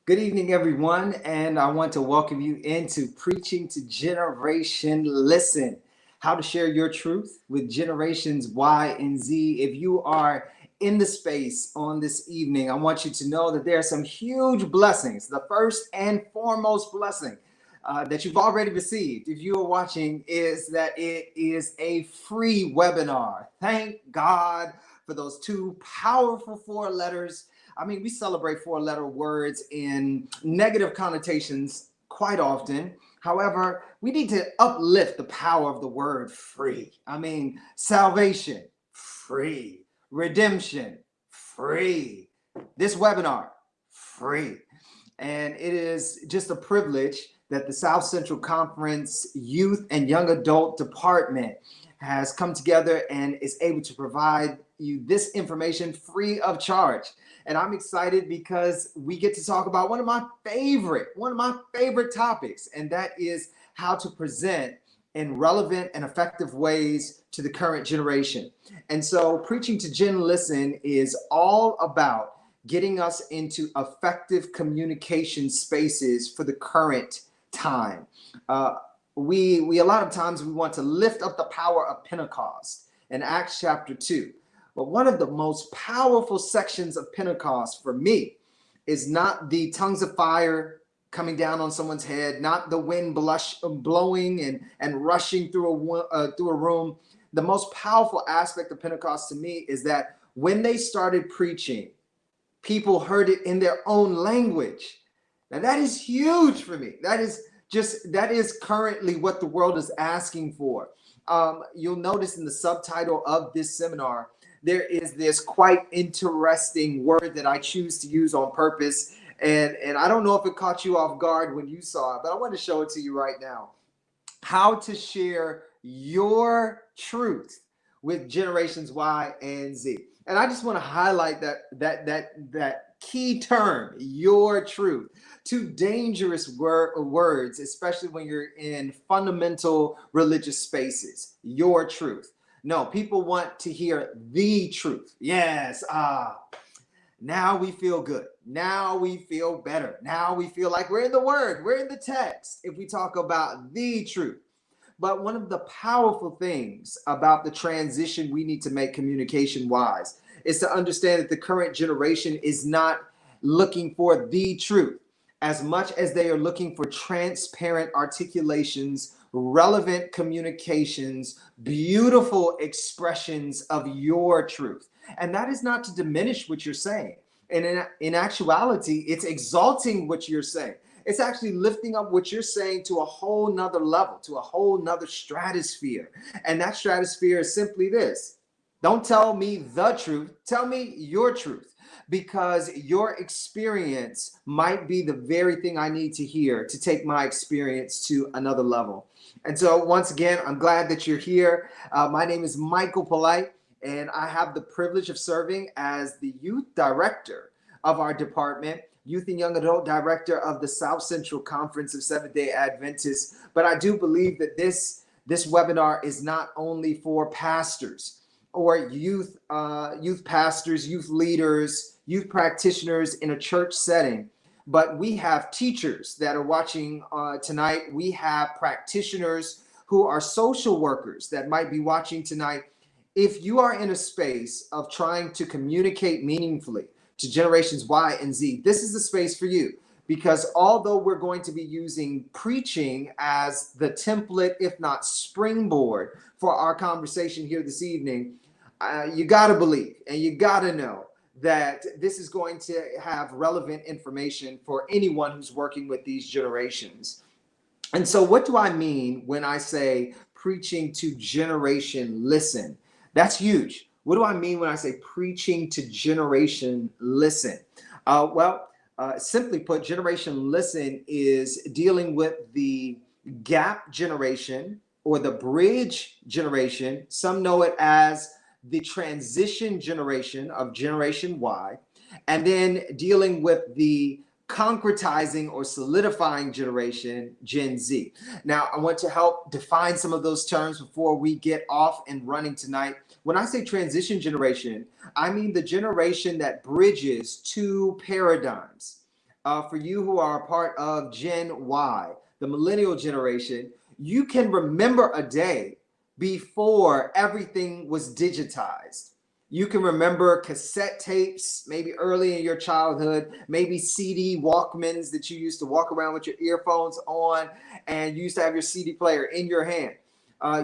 Good evening, everyone, and I want to welcome you into Preaching to Generation Listen, how to share your truth with generations Y and Z. If you are in the space on this evening, I want you to know that there are some huge blessings. The first and foremost blessing that you've already received, if you are watching, is that it is a free webinar. Thank God for those two powerful four letters. I mean, we celebrate four-letter words in negative connotations quite often. However, we need to uplift the power of the word free. I mean, salvation, free. Redemption, free. This webinar, free. And it is just a privilege that the South Central Conference Youth and Young Adult Department has come together and is able to provide you this information free of charge. And I'm excited because we get to talk about one of my favorite topics, and that is how to present in relevant and effective ways to the current generation. And so Preaching to Gen Listen is all about getting us into effective communication spaces for the current time. We a lot of times we want to lift up the power of Pentecost in Acts chapter 2. But one of the most powerful sections of Pentecost for me is not the tongues of fire coming down on someone's head, not the wind blowing and rushing through a room. The most powerful aspect of Pentecost to me is that when they started preaching, people heard it in their own language. Now that is huge for me. That is currently what the world is asking for. You'll notice in the subtitle of this seminar, there is this quite interesting word that I choose to use on purpose. And I don't know if it caught you off guard when you saw it, but I want to show it to you right now. How to share your truth with generations Y and Z. And I just want to highlight that key term, your truth. Two dangerous words, especially when you're in fundamental religious spaces. Your truth. No, people want to hear the truth. Yes. Now we feel good. Now we feel better. Now we feel like we're in the word. We're in the text if we talk about the truth. But one of the powerful things about the transition we need to make communication-wise is to understand that the current generation is not looking for the truth as much as they are looking for transparent articulations, relevant communications, beautiful expressions of your truth. And that is not to diminish what you're saying. And in actuality, it's exalting what you're saying. It's actually lifting up what you're saying to a whole nother level, to a whole nother stratosphere. And that stratosphere is simply this. Don't tell me the truth. Tell me your truth, because your experience might be the very thing I need to hear to take my experience to another level. And so once again, I'm glad that you're here. My name is Michael Polite, and I have the privilege of serving as the youth director of our department, Youth and Young Adult Director of the South Central Conference of Seventh-day Adventists. But I do believe that this webinar is not only for pastors or youth pastors, youth leaders, youth practitioners in a church setting, but we have teachers that are watching tonight. We have practitioners who are social workers that might be watching tonight. If you are in a space of trying to communicate meaningfully to generations Y and Z, this is the space for you. Because although we're going to be using preaching as the template, if not springboard, for our conversation here this evening, you got to believe and you got to know that this is going to have relevant information for anyone who's working with these generations. And so what do I mean when I say preaching to generation listen? That's huge. What do I mean when I say preaching to generation listen? Simply put, generation listen is dealing with the gap generation or the bridge generation. Some know it as the transition generation of Generation Y, and then dealing with the concretizing or solidifying generation, Gen Z. Now, I want to help define some of those terms before we get off and running tonight. When I say transition generation, I mean the generation that bridges two paradigms. for you who are a part of Gen Y, the millennial generation, you can remember a day before everything was digitized. You can remember cassette tapes, maybe early in your childhood, maybe CD Walkmans that you used to walk around with your earphones on, and you used to have your CD player in your hand.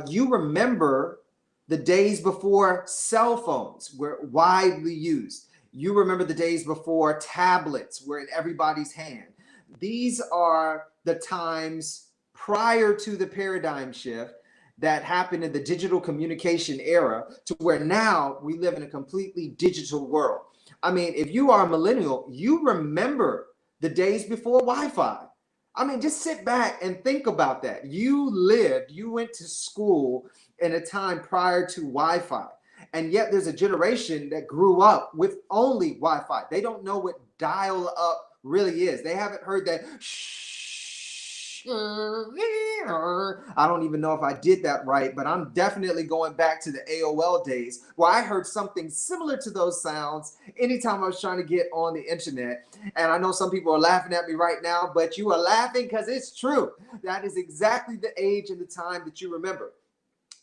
You remember the days before cell phones were widely used. You remember the days before tablets were in everybody's hand. These are the times prior to the paradigm shift that happened in the digital communication era, to where now we live in a completely digital world. I mean, if you are a millennial, you remember the days before Wi-Fi. I mean, just sit back and think about that. You went to school in a time prior to Wi-Fi. And yet there's a generation that grew up with only Wi-Fi. They don't know what dial-up really is. They haven't heard that shh. I don't even know if I did that right, but I'm definitely going back to the AOL days where I heard something similar to those sounds anytime I was trying to get on the internet. And I know some people are laughing at me right now, but you are laughing because it's true. That is exactly the age and the time that you remember.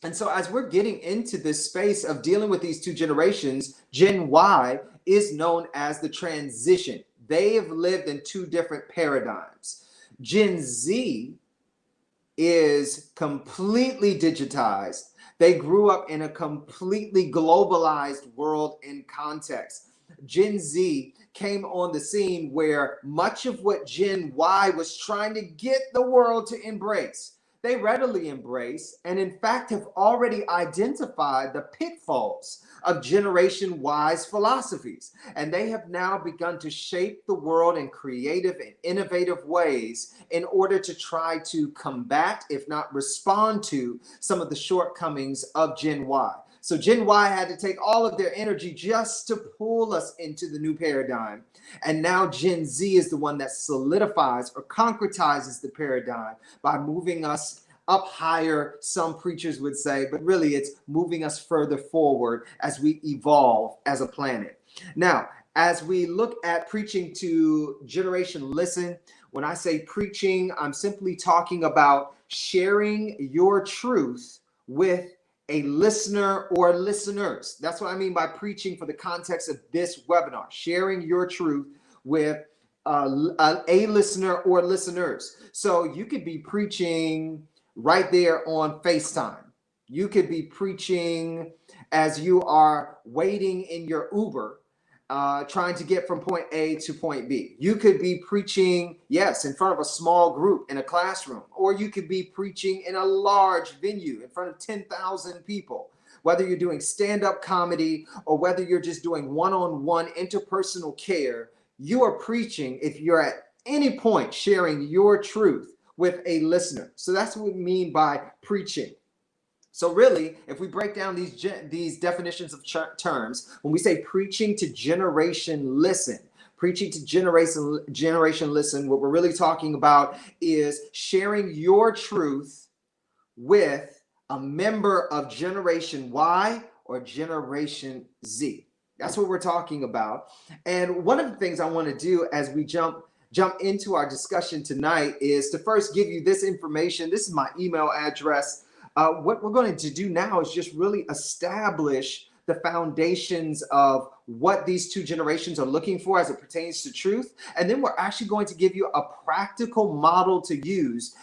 And so as we're getting into this space of dealing with these two generations, Gen Y is known as the transition. They have lived in two different paradigms. Gen Z is completely digitized. They grew up in a completely globalized world and context. Gen Z came on the scene where much of what Gen Y was trying to get the world to embrace, they readily embrace, and in fact have already identified the pitfalls of Generation Y's philosophies. And they have now begun to shape the world in creative and innovative ways in order to try to combat, if not respond to, some of the shortcomings of Gen Y. So Gen Y had to take all of their energy just to pull us into the new paradigm. And now Gen Z is the one that solidifies or concretizes the paradigm by moving us up higher, some preachers would say, but really it's moving us further forward as we evolve as a planet. Now, as we look at preaching to generation listen, when I say preaching, I'm simply talking about sharing your truth with a listener or listeners. That's what I mean by preaching for the context of this webinar, sharing your truth with a listener or listeners. So you could be preaching right there on FaceTime. You could be preaching as you are waiting in your Uber, trying to get from point A to point B. You could be preaching, yes, in front of a small group in a classroom, or you could be preaching in a large venue in front of 10,000 people. Whether you're doing stand-up comedy or whether you're just doing one-on-one interpersonal care, you are preaching if you're at any point sharing your truth with a listener. So that's what we mean by preaching. So really, if we break down these definitions of terms, when we say preaching to generation listen, what we're really talking about is sharing your truth with a member of Generation Y or Generation Z. That's what we're talking about. And one of the things I want to do as we jump into our discussion tonight is to first give you this information. This is my email address. What we're going to do now is just really establish the foundations of what these two generations are looking for as it pertains to truth. And then we're actually going to give you a practical model to use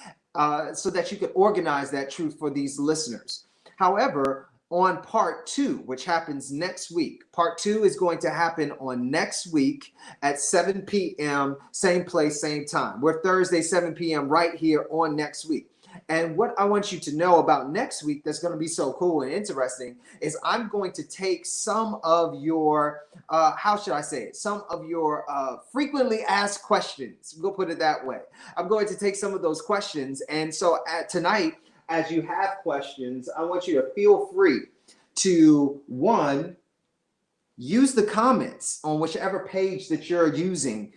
so that you can organize that truth for these listeners. However, on part 2, which happens next week, part 2 is going to happen on next week at 7 p.m., same place, same time. We're Thursday, 7 p.m. right here on next week. And what I want you to know about next week that's going to be so cool and interesting is I'm going to take some of your, some of your frequently asked questions. We'll put it that way. I'm going to take some of those questions. And so tonight, as you have questions, I want you to feel free to, one, use the comments on whichever page that you're using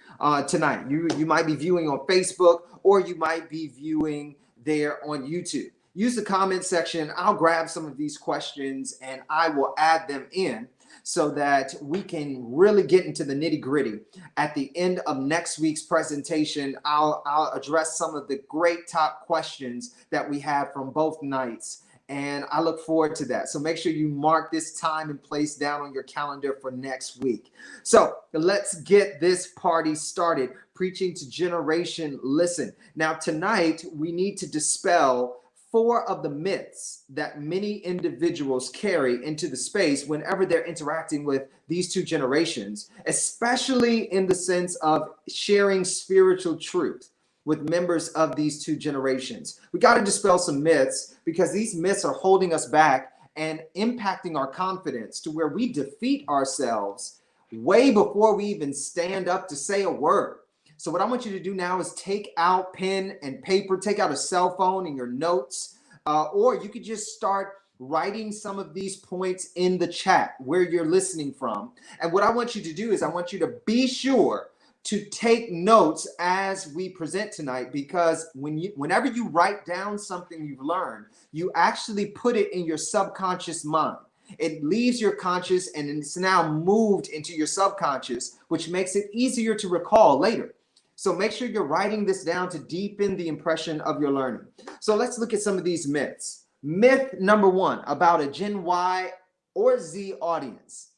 tonight. You might be viewing on Facebook or you might be viewing there on YouTube. use the comment section. I'll grab some of these questions and I will add them in so that we can really get into the nitty gritty. At the end of next week's presentation, I'll address some of the great top questions that we have from both nights. And I look forward to that. So make sure you mark this time and place down on your calendar for next week. So let's get this party started. Preaching to Generation Listen. Now, tonight, we need to dispel 4 of the myths that many individuals carry into the space whenever they're interacting with these 2 generations, especially in the sense of sharing spiritual truth with members of these 2 generations. We got to dispel some myths because these myths are holding us back and impacting our confidence to where we defeat ourselves way before we even stand up to say a word. So what I want you to do now is take out pen and paper, take out a cell phone and your notes, or you could just start writing some of these points in the chat where you're listening from. And what I want you to do is I want you to be sure to take notes as we present tonight, because whenever you write down something you've learned, you actually put it in your subconscious mind. It leaves your conscious and it's now moved into your subconscious, which makes it easier to recall later. So make sure you're writing this down to deepen the impression of your learning. So let's look at some of these myths. Myth number 1 about a Gen Y or Z audience.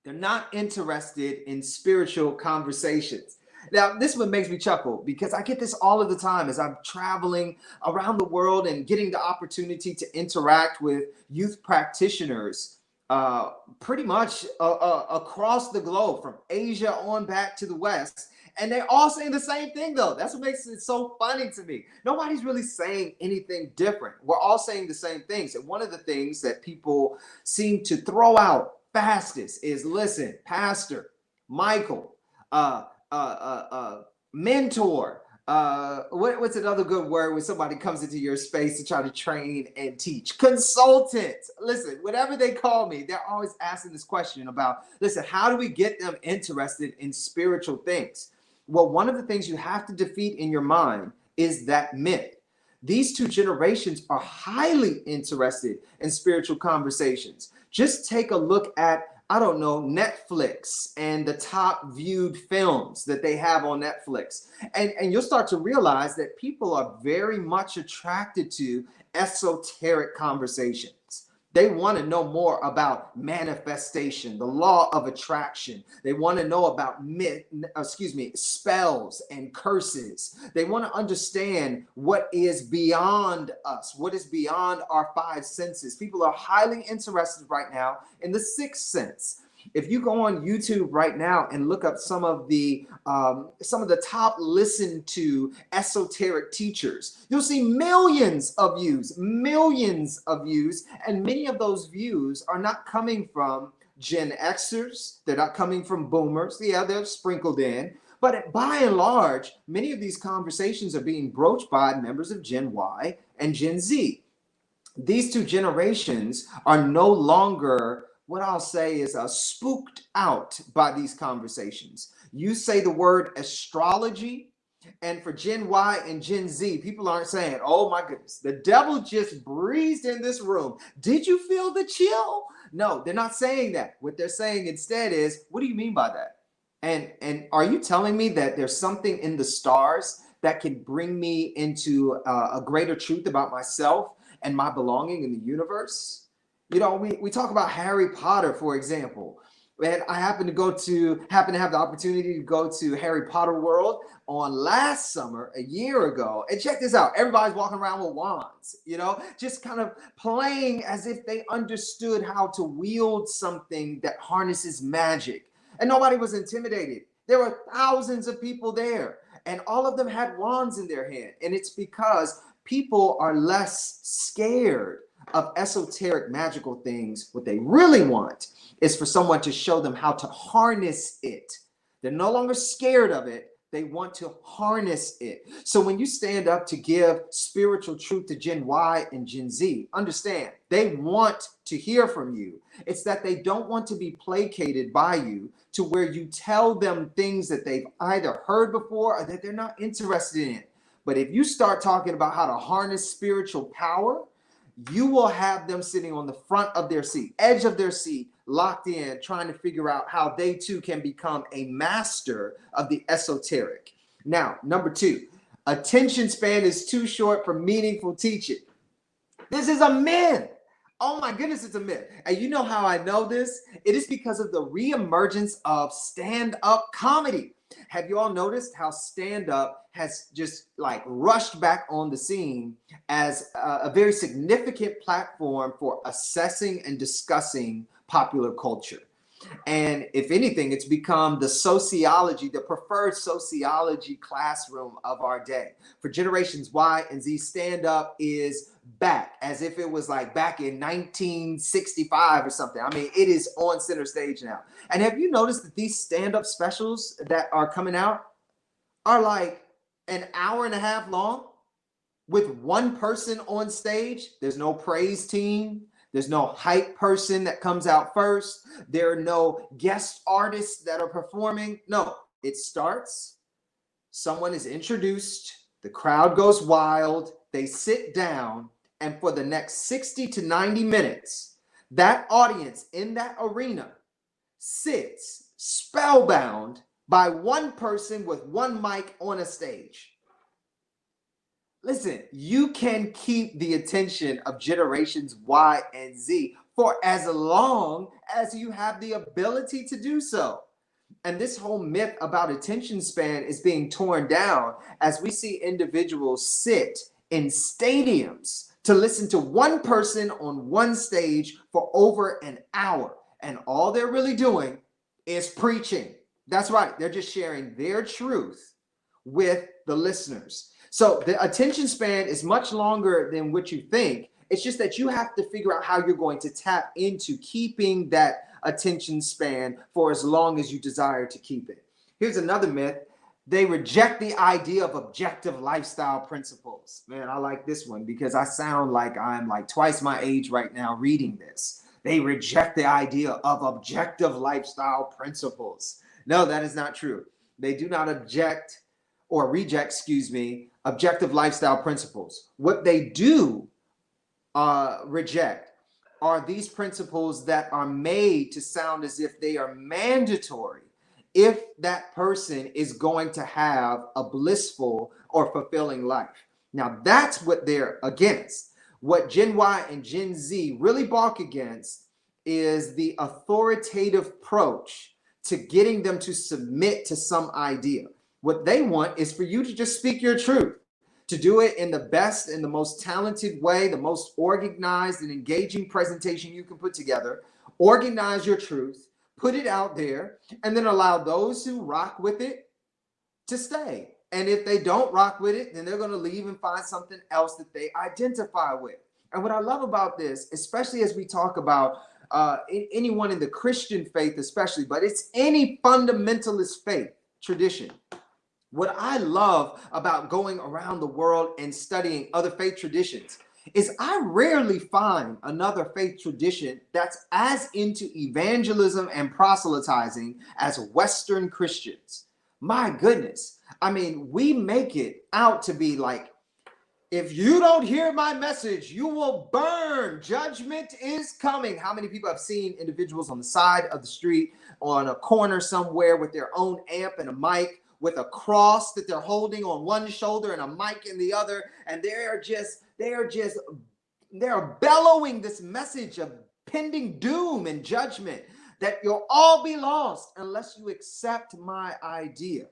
They're not interested in spiritual conversations. Now, this one makes me chuckle because I get this all of the time as I'm traveling around the world and getting the opportunity to interact with youth practitioners pretty much across the globe, from Asia on back to the West. And they're all saying the same thing, though. That's what makes it so funny to me. Nobody's really saying anything different. We're all saying the same things. And one of the things that people seem to throw out fastest is, listen, pastor, Michael, mentor, what's another good word when somebody comes into your space to try to train and teach? Consultant. Listen, whatever they call me, they're always asking this question about, listen, how do we get them interested in spiritual things? Well, one of the things you have to defeat in your mind is that myth. These 2 generations are highly interested in spiritual conversations. Just take a look at, I don't know, Netflix and the top viewed films that they have on Netflix. And you'll start to realize that people are very much attracted to esoteric conversations. They want to know more about manifestation, the law of attraction. They want to know about spells and curses. They want to understand what is beyond us, what is beyond our 5 senses. People are highly interested right now in the 6th sense. If you go on YouTube right now and look up some of the top listened to esoteric teachers, you'll see millions of views, and many of those views are not coming from Gen Xers. They're not coming from boomers. Yeah, they're sprinkled in. But by and large, many of these conversations are being broached by members of Gen Y and Gen Z. These 2 generations are no longer, what I'll say is, spooked out by these conversations. You say the word astrology, and for Gen Y and Gen Z, people aren't saying, oh my goodness, the devil just breezed in this room. Did you feel the chill? No, they're not saying that. What they're saying instead is, what do you mean by that? And are you telling me that there's something in the stars that can bring me into a greater truth about myself and my belonging in the universe? You know, we talk about Harry Potter, for example. And I happen to have the opportunity to go to Harry Potter World on last summer, a year ago. And check this out. Everybody's walking around with wands, you know, just kind of playing as if they understood how to wield something that harnesses magic. And nobody was intimidated. There were thousands of people there, and all of them had wands in their hand. And it's because people are less scared of esoteric magical things. What they really want is for someone to show them how to harness it. They're no longer scared of it. They want to harness it. So when you stand up to give spiritual truth to Gen Y and Gen Z, understand, they want to hear from you. It's that they don't want to be placated by you to where you tell them things that they've either heard before or that they're not interested in. But if you start talking about how to harness spiritual power, you will have them sitting on the front of their seat, edge of their seat, locked in, trying to figure out how they too can become a master of the esoteric. Now, number 2, attention span is too short for meaningful teaching. This is a myth. Oh my goodness, it's a myth. And you know how I know this? It is because of the reemergence of stand-up comedy. Have you all noticed how stand-up has just like rushed back on the scene as a very significant platform for assessing and discussing popular culture? And if anything, it's become the sociology, the preferred sociology classroom of our day. For generations Y and Z, stand up is back, as if it was like back in 1965 or something. I mean, it is on center stage now. And have you noticed that these stand up specials that are coming out are like an hour and a half long with one person on stage? There's no praise team. There's no hype person that comes out first. There are no guest artists that are performing. No, it starts, someone is introduced, the crowd goes wild, they sit down, and for the next 60 to 90 minutes, that audience in that arena sits spellbound by one person with one mic on a stage. Listen, you can keep the attention of generations Y and Z for as long as you have the ability to do so. And this whole myth about attention span is being torn down as we see individuals sit in stadiums to listen to one person on one stage for over an hour. And all they're really doing is preaching. That's right. They're just sharing their truth with the listeners. So the attention span is much longer than what you think. It's just that you have to figure out how you're going to tap into keeping that attention span for as long as you desire to keep it. Here's another myth. They reject the idea of objective lifestyle principles. Man, I like this one because I sound like I'm like twice my age right now reading this. They reject the idea of objective lifestyle principles. No, that is not true. They do not reject, objective lifestyle principles. What they do reject are these principles that are made to sound as if they are mandatory if that person is going to have a blissful or fulfilling life. Now, that's what they're against. What Gen Y and Gen Z really balk against is the authoritative approach to getting them to submit to some idea. What they want is for you to just speak your truth, to do it in the best and the most talented way, the most organized and engaging presentation you can put together. Organize your truth, put it out there, and then allow those who rock with it to stay. And if they don't rock with it, then they're going to leave and find something else that they identify with. And what I love about this, especially as we talk about anyone in the Christian faith especially, but it's any fundamentalist faith tradition. What I love about going around the world and studying other faith traditions is I rarely find another faith tradition that's as into evangelism and proselytizing as Western Christians. My goodness. I mean, we make it out to be like, if you don't hear my message, you will burn. Judgment is coming. How many people have seen individuals on the side of the street, on a corner somewhere with their own amp and a mic, with a cross that they're holding on one shoulder and a mic in the other, and they're bellowing this message of pending doom and judgment, that you'll all be lost unless you accept my idea.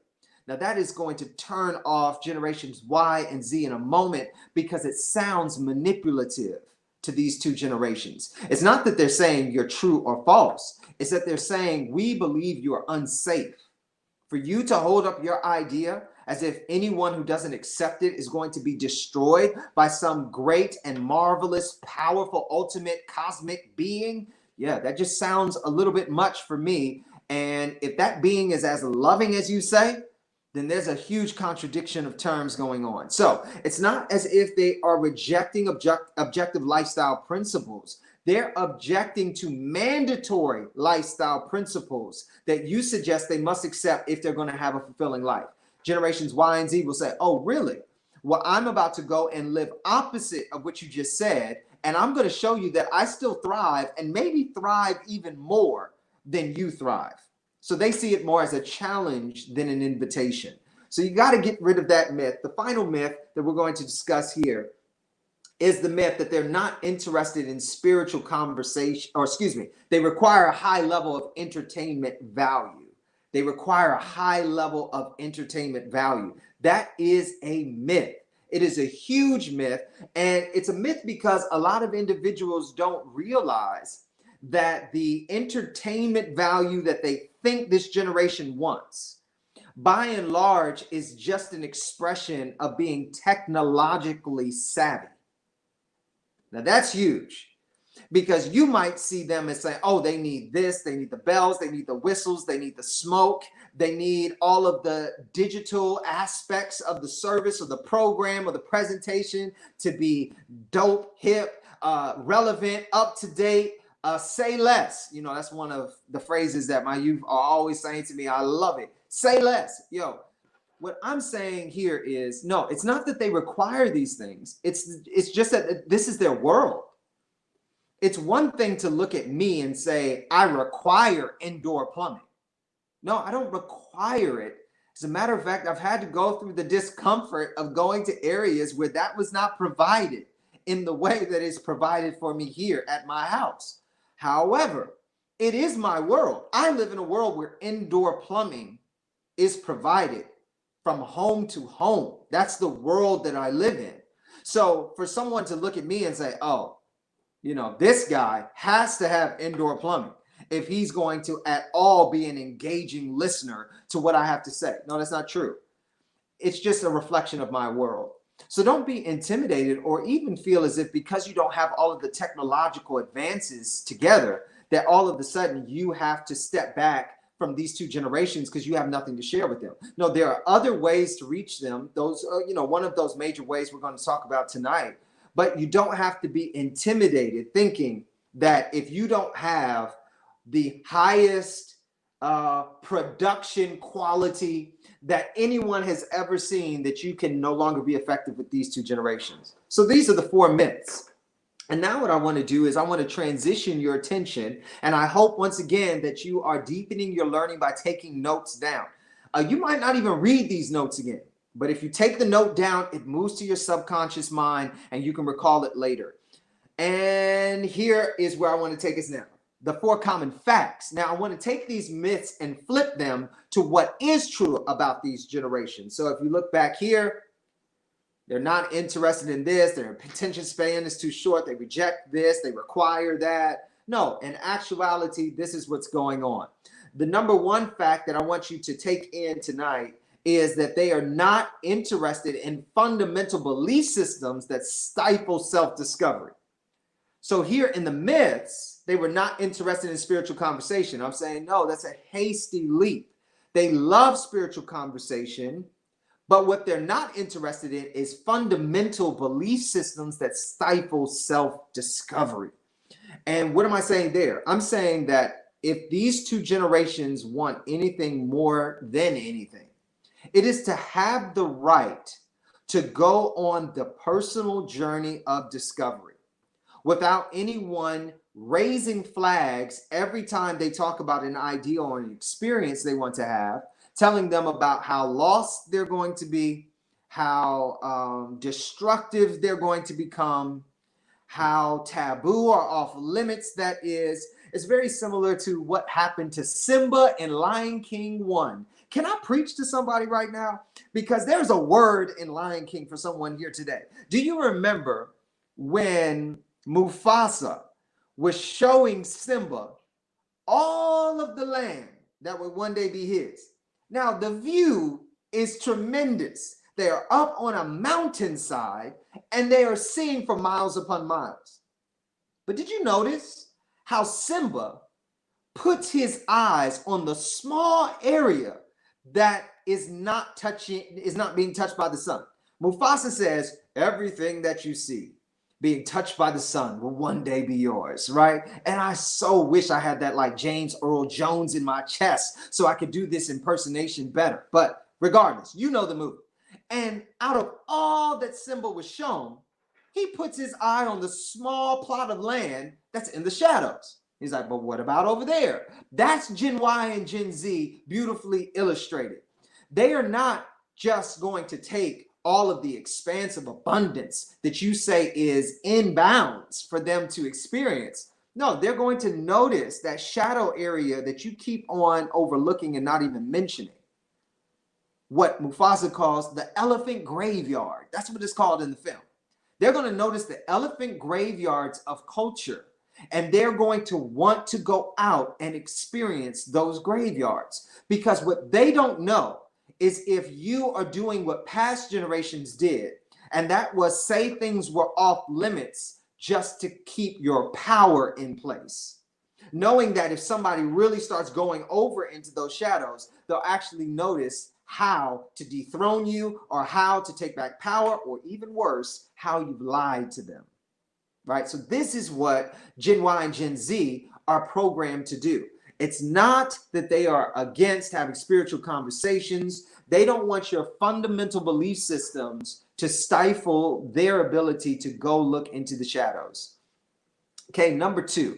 Now that is going to turn off generations Y and Z in a moment because it sounds manipulative to these two generations. It's not that they're saying you're true or false. It's that they're saying we believe you are unsafe. For you to hold up your idea as if anyone who doesn't accept it is going to be destroyed by some great and marvelous, powerful, ultimate cosmic being, yeah, that just sounds a little bit much for me. And if that being is as loving as you say, then there's a huge contradiction of terms going on. So it's not as if they are rejecting objective lifestyle principles. They're objecting to mandatory lifestyle principles that you suggest they must accept if they're going to have a fulfilling life. Generations Y and Z will say, oh, really? Well, I'm about to go and live opposite of what you just said. And I'm going to show you that I still thrive and maybe thrive even more than you thrive. So they see it more as a challenge than an invitation. So you got to get rid of that myth. The final myth that we're going to discuss here is the myth that they're not interested in spiritual conversation, or excuse me, they require a high level of entertainment value. They require a high level of entertainment value. That is a myth. It is a huge myth. And it's a myth because a lot of individuals don't realize that the entertainment value that they think this generation wants, by and large, is just an expression of being technologically savvy. Now that's huge, because you might see them and say, oh, they need this, they need the bells, they need the whistles, they need the smoke, they need all of the digital aspects of the service or the program or the presentation to be dope, hip, relevant, up to date. Say less. You know, that's one of the phrases that my youth are always saying to me. I love it. Say less. Yo, what I'm saying here is, no, it's not that they require these things. It's just that this is their world. It's one thing to look at me and say, I require indoor plumbing. No, I don't require it. As a matter of fact, I've had to go through the discomfort of going to areas where that was not provided in the way that is provided for me here at my house. However, it is my world. I live in a world where indoor plumbing is provided from home to home. That's the world that I live in. So for someone to look at me and say, oh, you know, this guy has to have indoor plumbing if he's going to at all be an engaging listener to what I have to say. No, that's not true. It's just a reflection of my world. So don't be intimidated or even feel as if because you don't have all of the technological advances together, that all of a sudden you have to step back from these two generations because you have nothing to share with them. No, there are other ways to reach them. Those, one of those major ways we're going to talk about tonight. But you don't have to be intimidated thinking that if you don't have the highest production quality that anyone has ever seen, that you can no longer be effective with these two generations. So these are the 4 myths. And now what I want to do is I want to transition your attention. And I hope once again that you are deepening your learning by taking notes down. You might not even read these notes again, but if you take the note down, it moves to your subconscious mind and you can recall it later. And here is where I want to take us now. The 4 common facts. Now I want to take these myths and flip them to what is true about these generations. So if you look back here, they're not interested in this. Their attention span is too short. They reject this. They require that. No, in actuality, this is what's going on. The number 1 fact that I want you to take in tonight is that they are not interested in fundamental belief systems that stifle self-discovery. So here in the myths, they were not interested in spiritual conversation. I'm saying, no, that's a hasty leap. They love spiritual conversation, but what they're not interested in is fundamental belief systems that stifle self-discovery. And what am I saying there? I'm saying that if these two generations want anything more than anything, it is to have the right to go on the personal journey of discovery without anyone raising flags every time they talk about an idea or an experience they want to have, telling them about how lost they're going to be, how destructive they're going to become, how taboo or off limits that is. It's very similar to what happened to Simba in Lion King 1. Can I preach to somebody right now? Because there's a word in Lion King for someone here today. Do you remember when Mufasa was showing Simba all of the land that would one day be his? Now, the view is tremendous. They are up on a mountainside and they are seeing for miles upon miles. But did you notice how Simba puts his eyes on the small area that is not being touched by the sun? Mufasa says, everything that you see being touched by the sun will one day be yours, right? And I so wish I had that like James Earl Jones in my chest so I could do this impersonation better. But regardless, you know the movie. And out of all that Simba was shown, he puts his eye on the small plot of land that's in the shadows. He's like, but what about over there? That's Gen Y and Gen Z beautifully illustrated. They are not just going to take all of the expansive abundance that you say is in bounds for them to experience. No, they're going to notice that shadow area that you keep on overlooking and not even mentioning. What Mufasa calls the elephant graveyard. That's what it's called in the film. They're going to notice the elephant graveyards of culture, and they're going to want to go out and experience those graveyards, because what they don't know is if you are doing what past generations did, and that was say things were off limits just to keep your power in place. Knowing that if somebody really starts going over into those shadows, they'll actually notice how to dethrone you, or how to take back power, or even worse, how you've lied to them, right? So this is what Gen Y and Gen Z are programmed to do. It's not that they are against having spiritual conversations. They don't want your fundamental belief systems to stifle their ability to go look into the shadows. Okay, number two.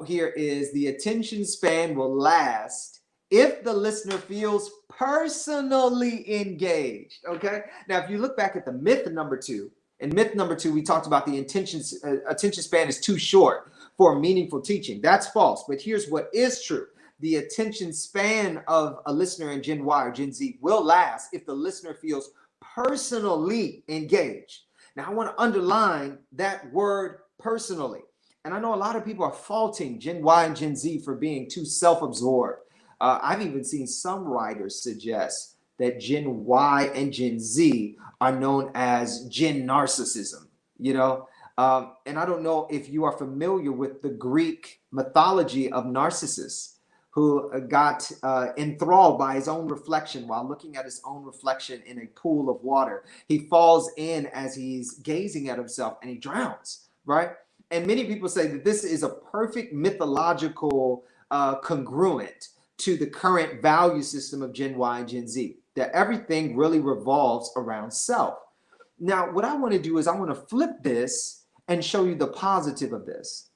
Here is the attention span will last if the listener feels personally engaged. Okay, now if you look back at the myth number two, in myth number two, we talked about the attention span is too short for meaningful teaching. That's false, but here's what is true. The attention span of a listener in Gen Y or Gen Z will last if the listener feels personally engaged. Now, I want to underline that word personally. And I know a lot of people are faulting Gen Y and Gen Z for being too self-absorbed. I've even seen some writers suggest that Gen Y and Gen Z are known as Gen narcissism, you know? And I don't know if you are familiar with the Greek mythology of Narcissus, who got enthralled by his own reflection while looking at his own reflection in a pool of water. He falls in as he's gazing at himself and he drowns, right? And many people say that this is a perfect mythological congruent to the current value system of Gen Y and Gen Z, that everything really revolves around self. Now, what I want to do is I want to flip this and show you the positive of this.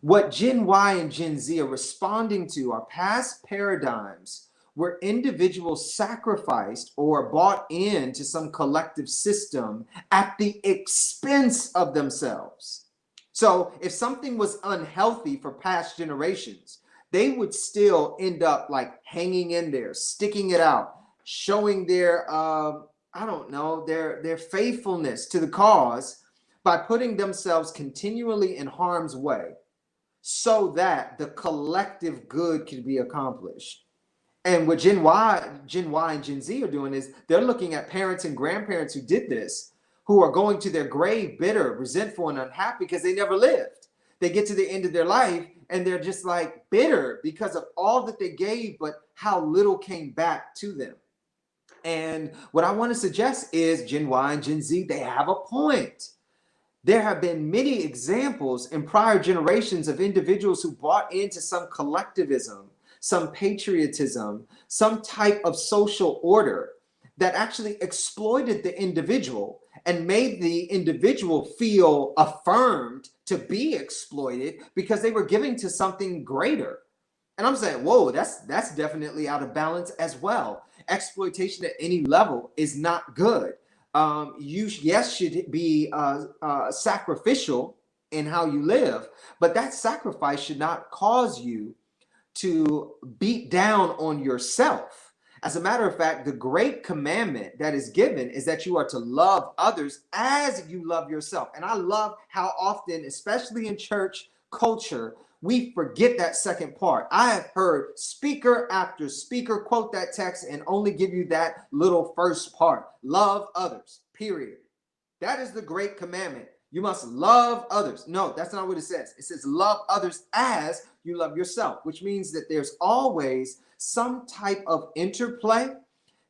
What Gen Y and Gen Z are responding to are past paradigms where individuals sacrificed or bought into some collective system at the expense of themselves. So if something was unhealthy for past generations, they would still end up like hanging in there, sticking it out, showing their, their faithfulness to the cause by putting themselves continually in harm's way so that the collective good can be accomplished. And what Gen Y and Gen Z are doing is they're looking at parents and grandparents who did this, who are going to their grave bitter, resentful, and unhappy because they never lived. They get to the end of their life and they're just like bitter because of all that they gave, but how little came back to them. And what I want to suggest is Gen Y and Gen Z, they have a point. There have been many examples in prior generations of individuals who bought into some collectivism, some patriotism, some type of social order that actually exploited the individual and made the individual feel affirmed to be exploited because they were giving to something greater. And I'm saying, whoa, that's definitely out of balance as well. Exploitation at any level is not good. You should be sacrificial in how you live, but that sacrifice should not cause you to beat down on yourself. As a matter of fact, the great commandment that is given is that you are to love others as you love yourself. And I love how often, especially in church culture, we forget that second part. I have heard speaker after speaker quote that text and only give you that little first part. Love others, period. That is the great commandment. You must love others. No, that's not what it says. It says love others as you love yourself, which means that there's always some type of interplay.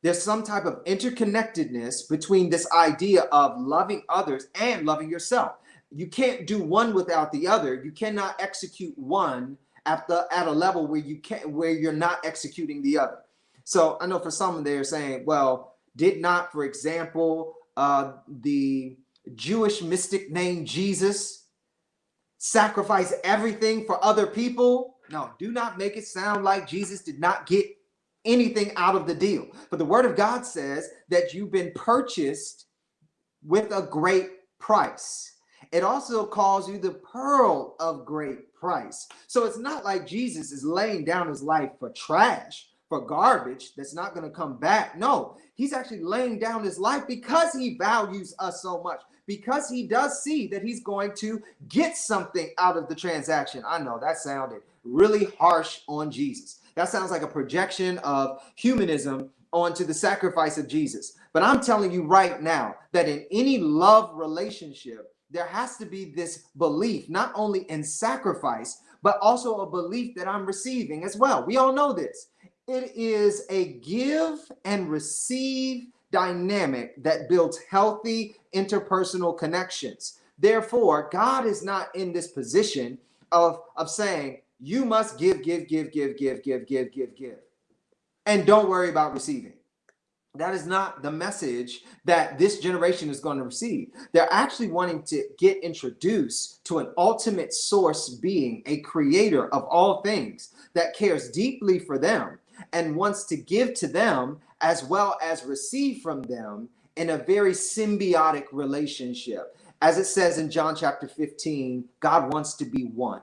There's some type of interconnectedness between this idea of loving others and loving yourself. You can't do one without the other. You cannot execute one at a level where you're not executing the other. So I know for some they're saying, well, Did not, for example, the Jewish mystic named Jesus sacrifice everything for other people? No, do not make it sound like Jesus did not get anything out of the deal. But the word of God says that you've been purchased with a great price. It also calls you the pearl of great price. So it's not like Jesus is laying down his life for trash, for garbage that's not going to come back. No, he's actually laying down his life because he values us so much, because he does see that he's going to get something out of the transaction. I know that sounded really harsh on Jesus. That sounds like a projection of humanism onto the sacrifice of Jesus. But I'm telling you right now that in any love relationship, there has to be this belief, not only in sacrifice, but also a belief that I'm receiving as well. We all know this. It is a give and receive dynamic that builds healthy interpersonal connections. Therefore, God is not in this position of saying, you must give, and don't worry about receiving. That is not the message that this generation is going to receive. They're actually wanting to get introduced to an ultimate source being, a creator of all things that cares deeply for them and wants to give to them as well as receive from them in a very symbiotic relationship. As it says in John chapter 15, God wants to be one.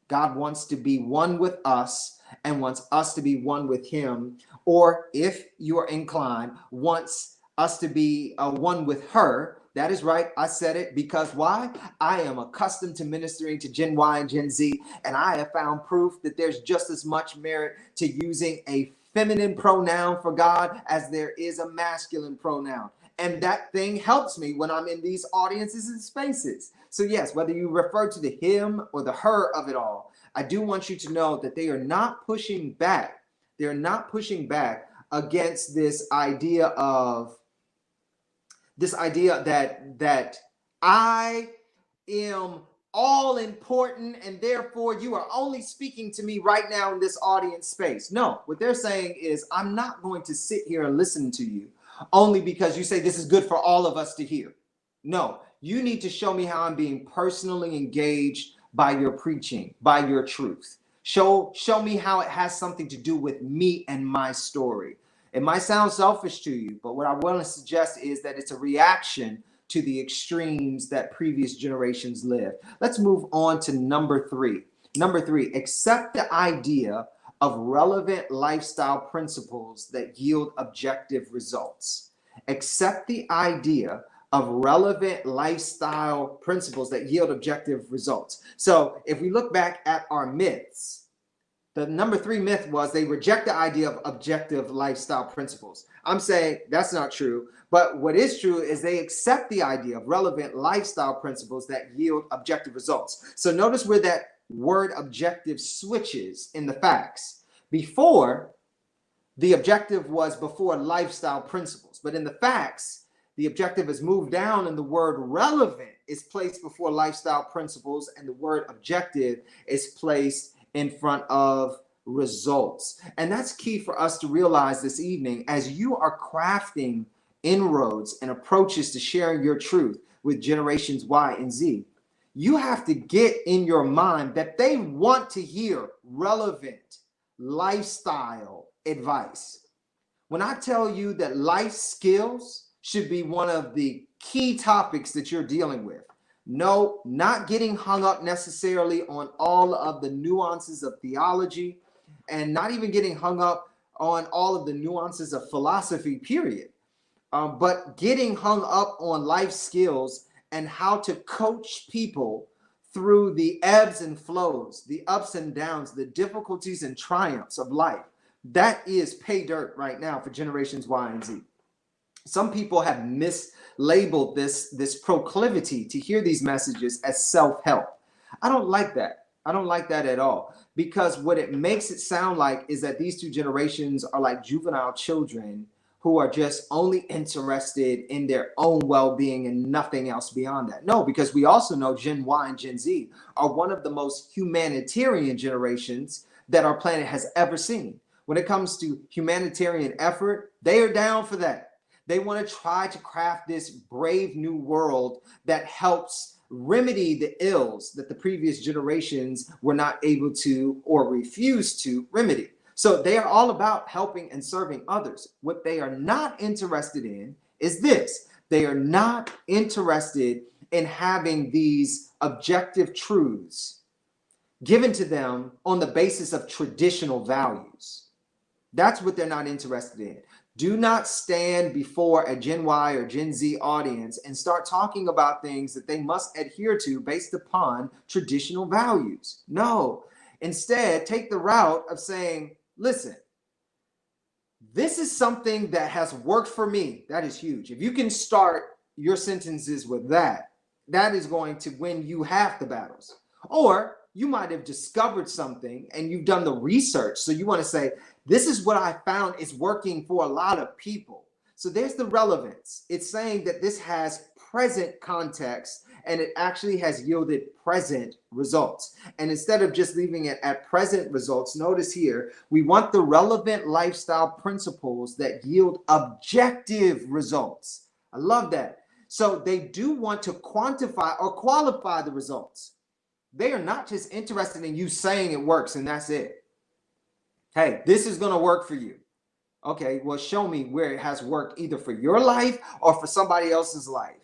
God wants to be one with us and wants us to be one with him. Or if you are inclined, wants us to be one with her. That is right. I said it because why? I am accustomed to ministering to Gen Y and Gen Z, and I have found proof that there's just as much merit to using a feminine pronoun for God as there is a masculine pronoun. And that thing helps me when I'm in these audiences and spaces. So yes, whether you refer to the him or the her of it all, I do want you to know that they are not pushing back. They're not pushing back against this idea that I am all important and therefore you are only speaking to me right now in this audience space. No, what they're saying is I'm not going to sit here and listen to you only because you say this is good for all of us to hear. No, you need to show me how I'm being personally engaged by your preaching, by your truth. Show me how it has something to do with me and my story. It might sound selfish to you, but what I want to suggest is that it's a reaction to the extremes that previous generations lived. Let's move on to number three. Number three, accept the idea of relevant lifestyle principles that yield objective results. Accept the idea of relevant lifestyle principles that yield objective results. So if we look back at our myths, the number three myth was they reject the idea of objective lifestyle principles. I'm saying that's not true, but what is true is they accept the idea of relevant lifestyle principles that yield objective results. So notice where that word objective switches in the facts. Before, the objective was before lifestyle principles, but in the facts, the objective is moved down and the word relevant is placed before lifestyle principles and the word objective is placed in front of results. And that's key for us to realize this evening as you are crafting inroads and approaches to sharing your truth with generations Y and Z. You have to get in your mind that they want to hear relevant lifestyle advice. When I tell you that life skills should be one of the key topics that you're dealing with. No, not getting hung up necessarily on all of the nuances of theology and not even getting hung up on all of the nuances of philosophy, period. But getting hung up on life skills and how to coach people through the ebbs and flows, the ups and downs, the difficulties and triumphs of life. That is pay dirt right now for generations Y and Z. Some people have mislabeled this proclivity to hear these messages as self-help. I don't like that. I don't like that at all, because what it makes it sound like is that these two generations are like juvenile children who are just only interested in their own well-being and nothing else beyond that. No, because we also know Gen Y and Gen Z are one of the most humanitarian generations that our planet has ever seen. When it comes to humanitarian effort, they are down for that. They want to try to craft this brave new world that helps remedy the ills that the previous generations were not able to or refused to remedy. So they are all about helping and serving others. What they are not interested in is this. They are not interested in having these objective truths given to them on the basis of traditional values. That's what they're not interested in. Do not stand before a Gen Y or Gen Z audience and start talking about things that they must adhere to based upon traditional values. No. Instead, take the route of saying, listen, this is something that has worked for me. That is huge. If you can start your sentences with that, that is going to win you half the battles. Or you might have discovered something and you've done the research. So you want to say, this is what I found is working for a lot of people. So there's the relevance. It's saying that this has present context and it actually has yielded present results. And instead of just leaving it at present results, notice here, we want the relevant lifestyle principles that yield objective results. I love that. So they do want to quantify or qualify the results. They are not just interested in you saying it works and that's it. Hey, this is going to work for you. Okay, well, show me where it has worked either for your life or for somebody else's life.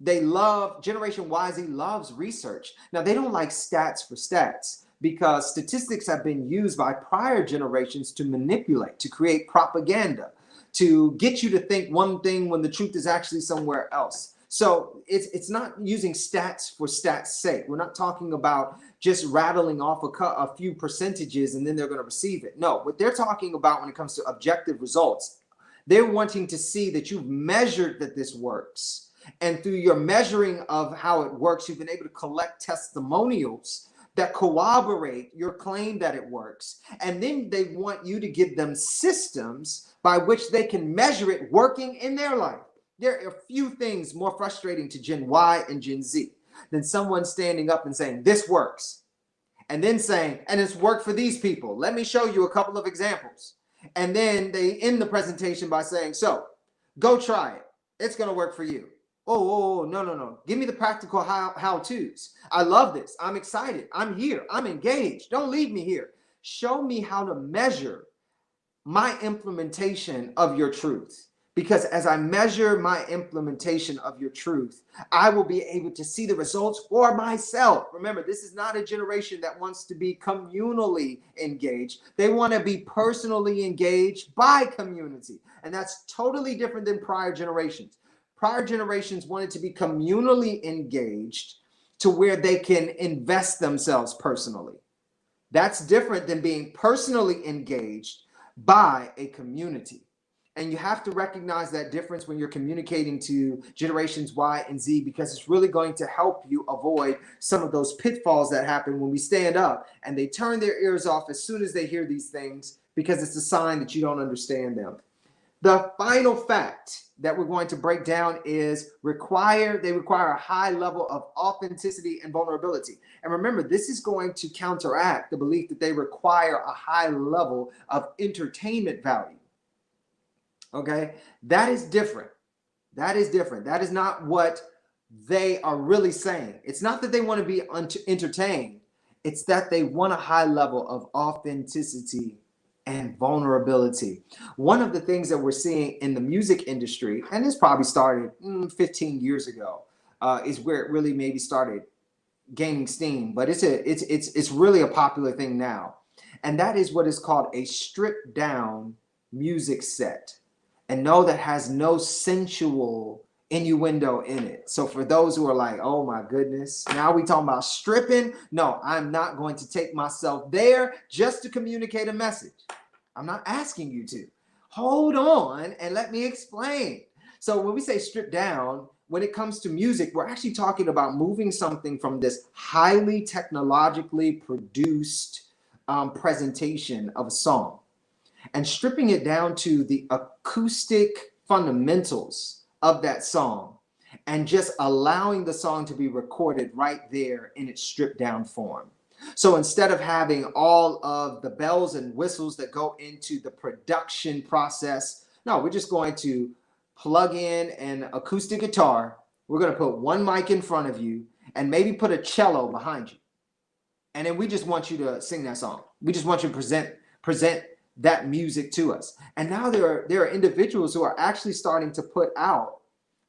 They love, Generation Y Z loves research. Now, they don't like stats for stats because statistics have been used by prior generations to manipulate, to create propaganda, to get you to think one thing when the truth is actually somewhere else. So it's not using stats for stats' sake. We're not talking about just rattling off a few percentages and then they're going to receive it. No, what they're talking about when it comes to objective results, they're wanting to see that you've measured that this works. And through your measuring of how it works, you've been able to collect testimonials that corroborate your claim that it works. And then they want you to give them systems by which they can measure it working in their life. There are few things more frustrating to Gen Y and Gen Z than someone standing up and saying, this works. And then saying, and it's worked for these people. Let me show you a couple of examples. And then they end the presentation by saying, so go try it. It's going to work for you. Oh, no. Give me the practical how-tos. I love this. I'm excited. I'm here. I'm engaged. Don't leave me here. Show me how to measure my implementation of your truth. Because as I measure my implementation of your truth, I will be able to see the results for myself. Remember, this is not a generation that wants to be communally engaged. They want to be personally engaged by community. And that's totally different than prior generations. Prior generations wanted to be communally engaged to where they can invest themselves personally. That's different than being personally engaged by a community. And you have to recognize that difference when you're communicating to generations Y and Z, because it's really going to help you avoid some of those pitfalls that happen when we stand up and they turn their ears off as soon as they hear these things, because it's a sign that you don't understand them. The final fact that we're going to break down is they require a high level of authenticity and vulnerability. And remember, this is going to counteract the belief that they require a high level of entertainment value. Okay, that is different. That is different. That is not what they are really saying. It's not that they want to be entertained. It's that they want a high level of authenticity and vulnerability. One of the things that we're seeing in the music industry, and this probably started 15 years ago, is where it really maybe started gaining steam. But it's really a popular thing now, and that is what is called a stripped down music set. And no, that has no sensual innuendo in it. So for those who are like, oh my goodness, now we talking about stripping. No, I'm not going to take myself there just to communicate a message. I'm not asking you to. Hold on and let me explain. So when we say strip down, when it comes to music, we're actually talking about moving something from this highly technologically produced presentation of a song and stripping it down to the acoustic fundamentals of that song and just allowing the song to be recorded right there in its stripped down form. So instead of having all of the bells and whistles that go into the production process, no, we're just going to plug in an acoustic guitar. We're going to put one mic in front of you and maybe put a cello behind you. And then we just want you to sing that song. We just want you to present that music to us. And now there are individuals who are actually starting to put out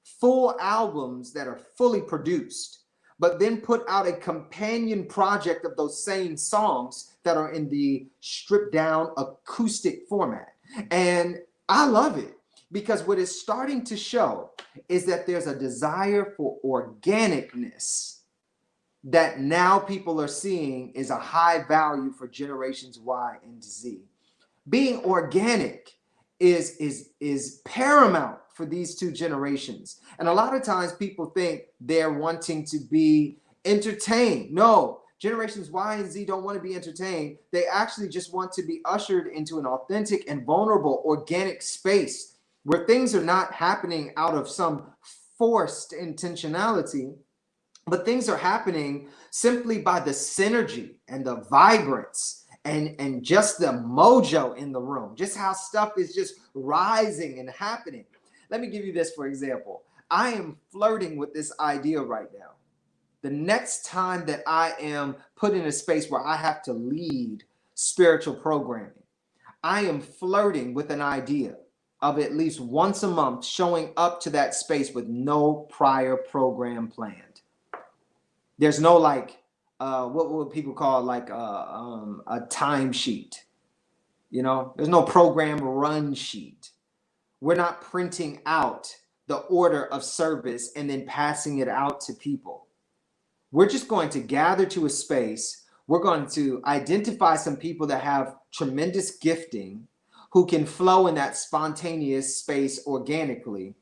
full albums that are fully produced, but then put out a companion project of those same songs that are in the stripped down acoustic format. And I love it because what it's starting to show is that there's a desire for organicness that now people are seeing is a high value for generations Y and Z. Being organic is paramount for these two generations. And a lot of times people think they're wanting to be entertained. No, generations Y and Z don't want to be entertained. They actually just want to be ushered into an authentic and vulnerable organic space where things are not happening out of some forced intentionality, but things are happening simply by the synergy and the vibrance and just the mojo in the room, just how stuff is just rising and happening. Let me give you this for example. I am flirting with this idea right now. The next time that I am put in a space where I have to lead spiritual programming, I am flirting with an idea of at least once a month showing up to that space with no prior program planned. There's no what would people call a time sheet. There's no program run sheet. We're not printing out the order of service and then passing it out to people. We're just going to gather to a space. We're going to identify some people that have tremendous gifting who can flow in that spontaneous space organically.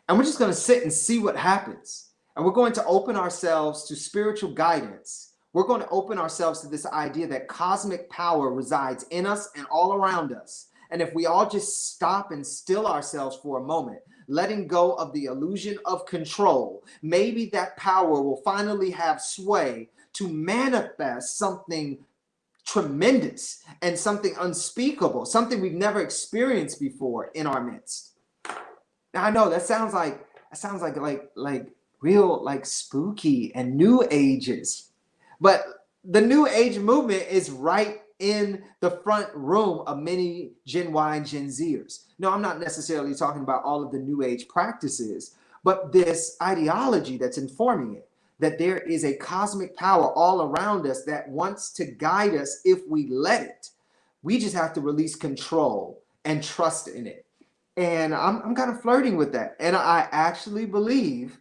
And we're just going to sit and see what happens. And we're going to open ourselves to spiritual guidance. We're going to open ourselves to this idea that cosmic power resides in us and all around us. And if we all just stop and still ourselves for a moment, letting go of the illusion of control, maybe that power will finally have sway to manifest something tremendous and something unspeakable, something we've never experienced before in our midst. Now I know that sounds like real spooky and new ages, but the new age movement is right in the front room of many Gen Y and Gen Zers. No, I'm not necessarily talking about all of the new age practices, but this ideology that's informing it, that there is a cosmic power all around us that wants to guide us if we let it. We just have to release control and trust in it. And I'm kind of flirting with that. And I actually believe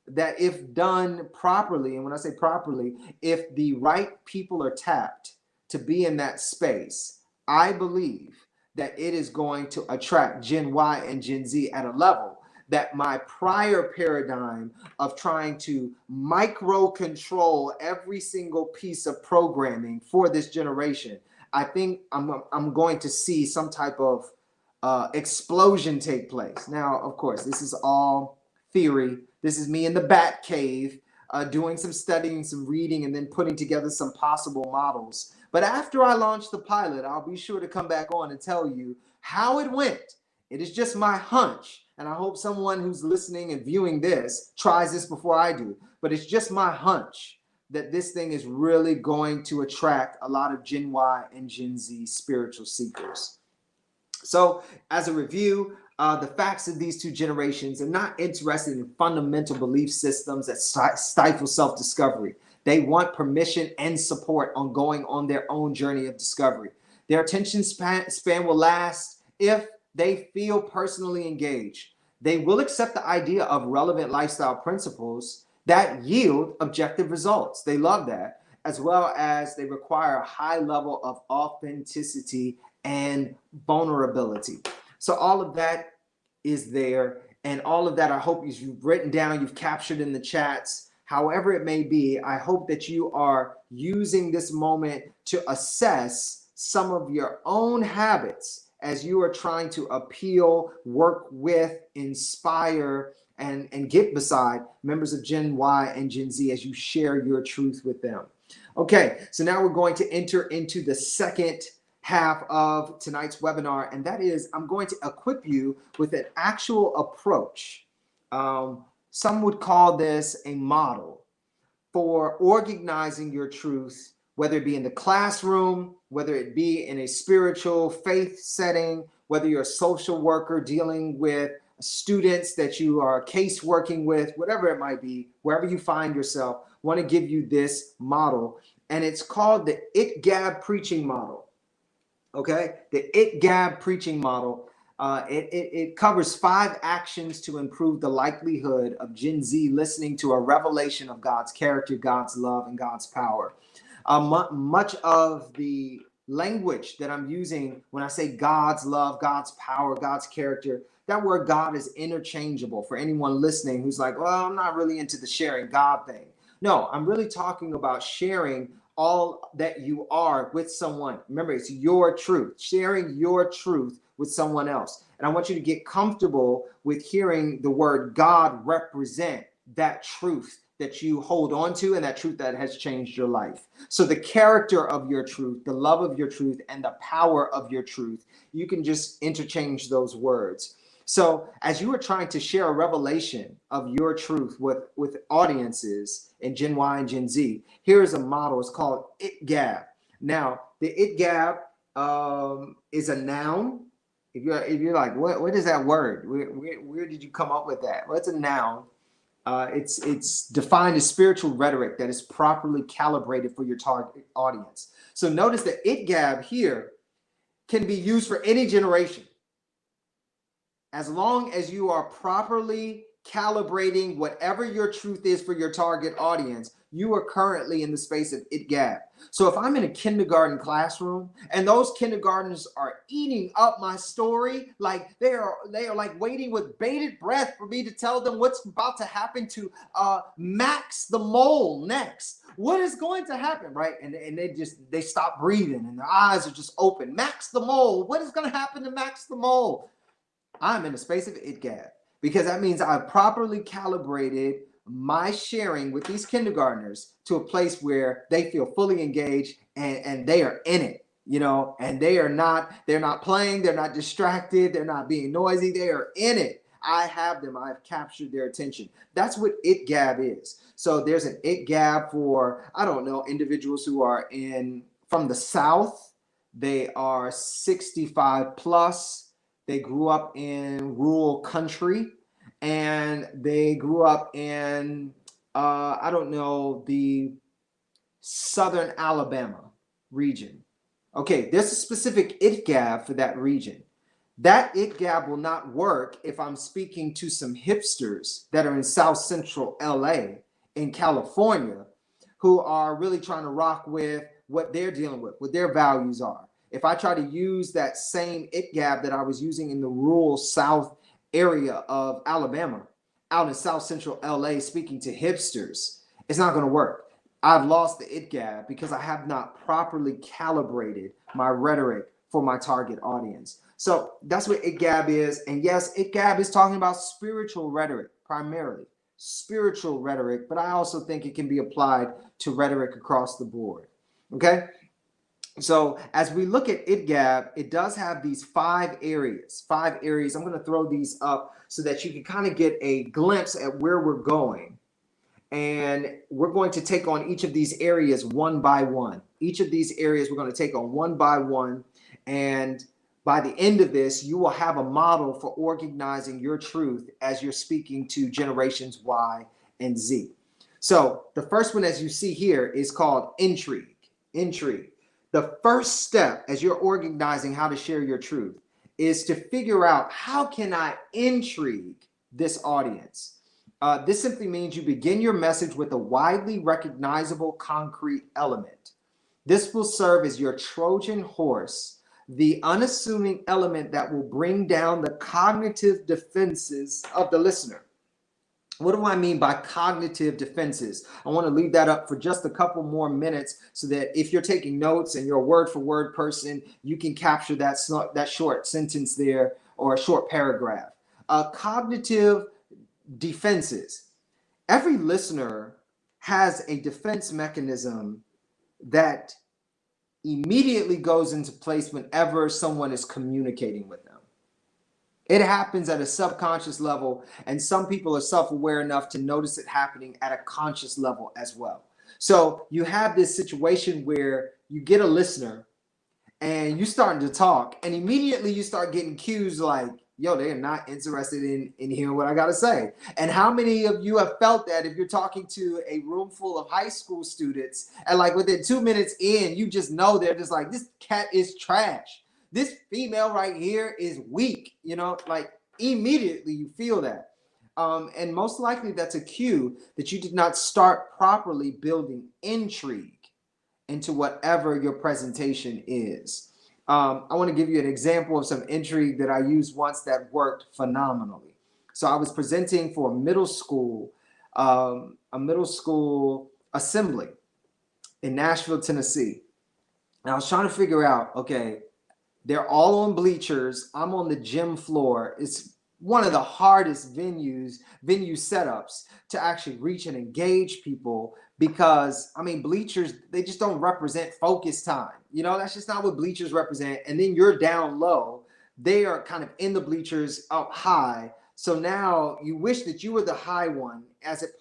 that if done properly, and when I say properly, if the right people are tapped to be in that space, I believe that it is going to attract Gen Y and Gen Z at a level that my prior paradigm of trying to micro control every single piece of programming for this generation, I think I'm going to see some type of explosion take place. Now, of course, this is all theory. This is me in the bat cave doing some studying, some reading, and then putting together some possible models. But after I launch the pilot, I'll be sure to come back on and tell you how it went. It is just my hunch, and I hope someone who's listening and viewing this tries this before I do. But it's just my hunch that this thing is really going to attract a lot of Gen Y and Gen Z spiritual seekers. So as a review, the facts of these two generations are not interested in fundamental belief systems that stifle self-discovery. They want permission and support on going on their own journey of discovery. Their attention span will last if they feel personally engaged. They will accept the idea of relevant lifestyle principles that yield objective results. They love that, as well as they require a high level of authenticity and vulnerability. So all of that is there, and all of that I hope you've written down, you've captured in the chats. However it may be, I hope that you are using this moment to assess some of your own habits as you are trying to appeal, work with, inspire, and get beside members of Gen Y and Gen Z as you share your truth with them. Okay, so now we're going to enter into the second half of tonight's webinar, and that is I'm going to equip you with an actual approach. Some would call this a model for organizing your truth, whether it be in the classroom, whether it be in a spiritual faith setting, whether you're a social worker dealing with students that you are case working with, whatever it might be, wherever you find yourself, want to give you this model. And it's called the It-Gab preaching model. Okay, the It-Gab preaching model. It covers 5 actions to improve the likelihood of Gen Z listening to a revelation of God's character, God's love, and God's power. Much of the language that I'm using when I say God's love, God's power, God's character, that word God is interchangeable for anyone listening who's like, well, I'm not really into the sharing God thing. No, I'm really talking about sharing all that you are with someone. Remember, it's your truth, sharing your truth with someone else. And I want you to get comfortable with hearing the word God represent that truth that you hold on to and that truth that has changed your life. So the character of your truth, the love of your truth, and the power of your truth, you can just interchange those words. So as you are trying to share a revelation of your truth with audiences in Gen Y and Gen Z, here is a model. It's called It-Gab. Now, the It-Gab is a noun. If you're like, what is that word? Where did you come up with that? Well, it's a noun. It's defined as spiritual rhetoric that is properly calibrated for your target audience. So notice that It-Gab here can be used for any generation. As long as you are properly calibrating whatever your truth is for your target audience, you are currently in the space of It-Gab. So if I'm in a kindergarten classroom and those kindergartners are eating up my story, like they are like waiting with bated breath for me to tell them what's about to happen to Max the mole next. What is going to happen, right? And they stop breathing and their eyes are just open. Max the mole, what is going to happen to Max the mole? I'm in the space of It-Gab because that means I've properly calibrated my sharing with these kindergartners to a place where they feel fully engaged and they are in it, and they're not playing, they're not distracted, they're not being noisy, they are in it. I've captured their attention. That's what It-Gab is. So there's an It-Gab for, I don't know, individuals who are from the South. They are 65 plus. They grew up in rural country and they grew up in, I don't know, the Southern Alabama region. Okay, there's a specific It-Gab for that region. That It-Gab will not work if I'm speaking to some hipsters that are in South Central LA in California who are really trying to rock with what they're dealing with, what their values are. If I try to use that same It-Gab that I was using in the rural South area of Alabama, out in South Central LA, speaking to hipsters, it's not going to work. I've lost the It-Gab because I have not properly calibrated my rhetoric for my target audience. So that's what It-Gab is. And yes, It-Gab is talking about spiritual rhetoric, primarily spiritual rhetoric, but I also think it can be applied to rhetoric across the board. Okay. So as we look at It-Gab, it does have these 5 areas. I'm going to throw these up so that you can kind of get a glimpse at where we're going. And we're going to take on each of these areas one by one. Each of these areas we're going to take on one by one. And by the end of this, you will have a model for organizing your truth as you're speaking to generations Y and Z. So the first one, as you see here, is called intrigue. Intrigue. The first step as you're organizing how to share your truth is to figure out, how can I intrigue this audience? This simply means you begin your message with a widely recognizable concrete element. This will serve as your Trojan horse, the unassuming element that will bring down the cognitive defenses of the listener. What do I mean by cognitive defenses? I want to leave that up for just a couple more minutes so that if you're taking notes and you're a word for word person, you can capture that short sentence there or a short paragraph. Cognitive defenses. Every listener has a defense mechanism that immediately goes into place whenever someone is communicating with them. It happens at a subconscious level, and some people are self-aware enough to notice it happening at a conscious level as well. So you have this situation where you get a listener and you starting to talk, and immediately you start getting cues like, yo, they are not interested in hearing what I got to say. And how many of you have felt that if you're talking to a room full of high school students, and like within 2 minutes in, you just know they're just like, this cat is trash. This female right here is weak, like immediately you feel that. And most likely that's a cue that you did not start properly building intrigue into whatever your presentation is. I want to give you an example of some intrigue that I used once that worked phenomenally. So I was presenting for a middle school assembly in Nashville, Tennessee. And I was trying to figure out, okay, they're all on bleachers. I'm on the gym floor. It's one of the hardest venue setups to actually reach and engage people, because bleachers, they just don't represent focus time. That's just not what bleachers represent. And then you're down low. They are kind of in the bleachers up high. So now you wish that you were the high one as it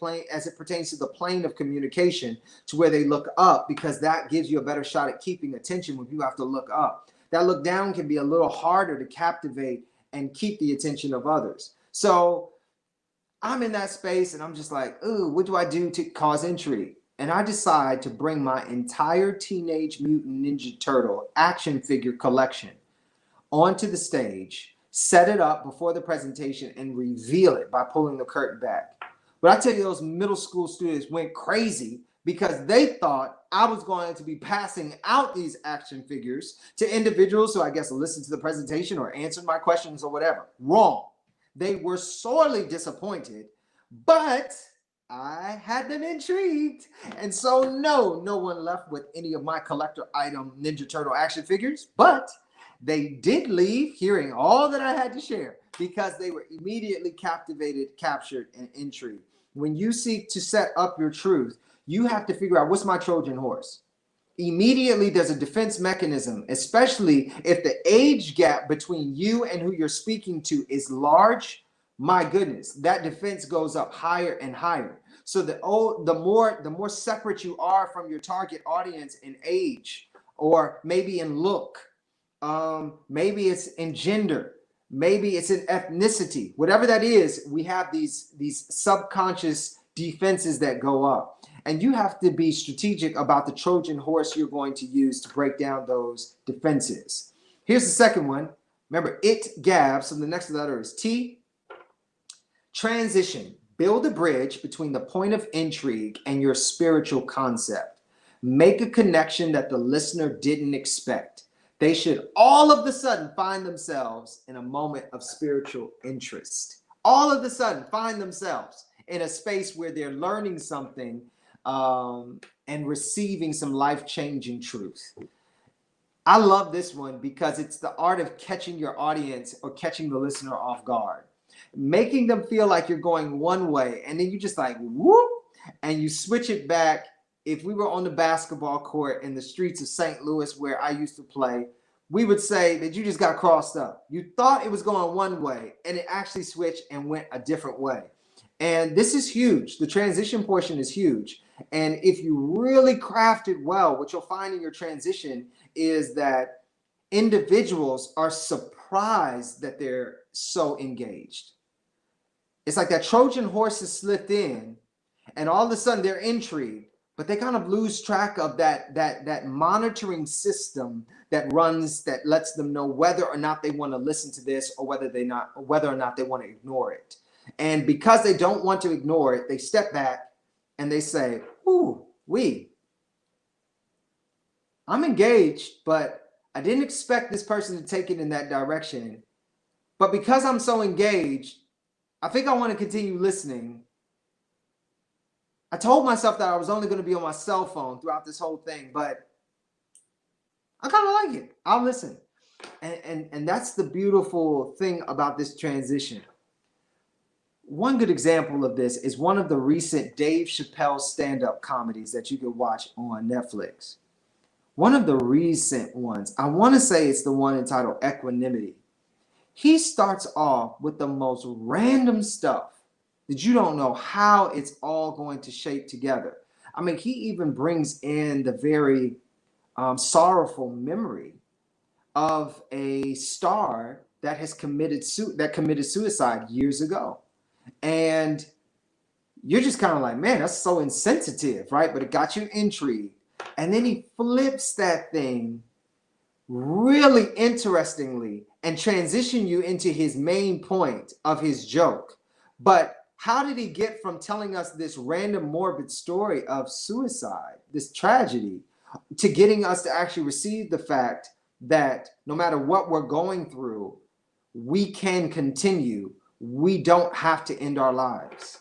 pertains to the plane of communication, to where they look up, because that gives you a better shot at keeping attention when you have to look up. That look down can be a little harder to captivate and keep the attention of others. So I'm in that space and I'm just like, ooh, what do I do to cause intrigue? And I decide to bring my entire Teenage Mutant Ninja Turtle action figure collection onto the stage, set it up before the presentation, and reveal it by pulling the curtain back. But I tell you, those middle school students went crazy, because they thought I was going to be passing out these action figures to individuals who I guess listened to the presentation or answered my questions or whatever. Wrong. They were sorely disappointed, but I had them intrigued. And so no one left with any of my collector item Ninja Turtle action figures, but they did leave hearing all that I had to share, because they were immediately captivated, captured, and intrigued. When you seek to set up your truth, you have to figure out, what's my Trojan horse? Immediately, there's a defense mechanism, especially if the age gap between you and who you're speaking to is large. My goodness, that defense goes up higher and higher. So the more separate you are from your target audience in age, or maybe in look, maybe it's in gender, maybe it's in ethnicity, whatever that is, we have these subconscious defenses that go up. And you have to be strategic about the Trojan horse you're going to use to break down those defenses. Here's the second one. Remember, it gabs, so the next letter is T. Transition. Build a bridge between the point of intrigue and your spiritual concept. Make a connection that the listener didn't expect. They should all of a sudden find themselves in a moment of spiritual interest. All of a sudden find themselves in a space where they're learning something and receiving some life-changing truth. I love this one because it's the art of catching your audience or catching the listener off guard, making them feel like you're going one way, and then you just like whoop, and you switch it back. If we were on the basketball court in the streets of St. Louis where I used to play, we would say that you just got crossed up. You thought it was going one way, and it actually switched and went a different way. And this is huge. The transition portion is huge. And if you really craft it well, what you'll find in your transition is that individuals are surprised that they're so engaged. It's like that Trojan horse is slipped in, and all of a sudden they're intrigued, but they kind of lose track of that monitoring system that lets them know whether or not they want to listen to this, or whether or not they want to ignore it. And because they don't want to ignore it, they step back and they say, ooh, I'm engaged, but I didn't expect this person to take it in that direction. But because I'm so engaged, I think I want to continue listening. I told myself that I was only going to be on my cell phone throughout this whole thing, but I kind of like it. I'll listen. And that's the beautiful thing about this transition. One good example of this is one of the recent Dave Chappelle stand-up comedies that you can watch on Netflix. one of the recent ones, I want to say it's the one entitled Equanimity. He starts off with the most random stuff that you don't know how it's all going to shape together. I mean, he even brings in the very sorrowful memory of a star that has committed suicide years ago. And you're just kind of like, man, that's so insensitive, right? But it got you intrigued. And then he flips that thing really interestingly and transition you into his main point of his joke. But how did he get from telling us this random morbid story of suicide, this tragedy, to getting us to actually receive the fact that no matter what we're going through, we can continue. We don't have to end our lives.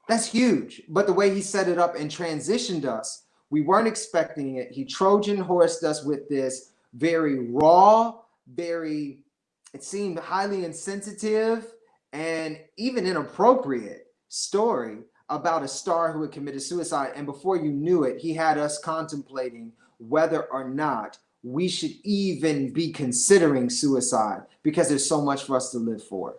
That's huge. But the way he set it up and transitioned us, we weren't expecting it. He Trojan horsed us with this very raw, very, it seemed highly insensitive and even inappropriate story about a star who had committed suicide. And before you knew it, he had us contemplating whether or not we should even be considering suicide because there's so much for us to live for.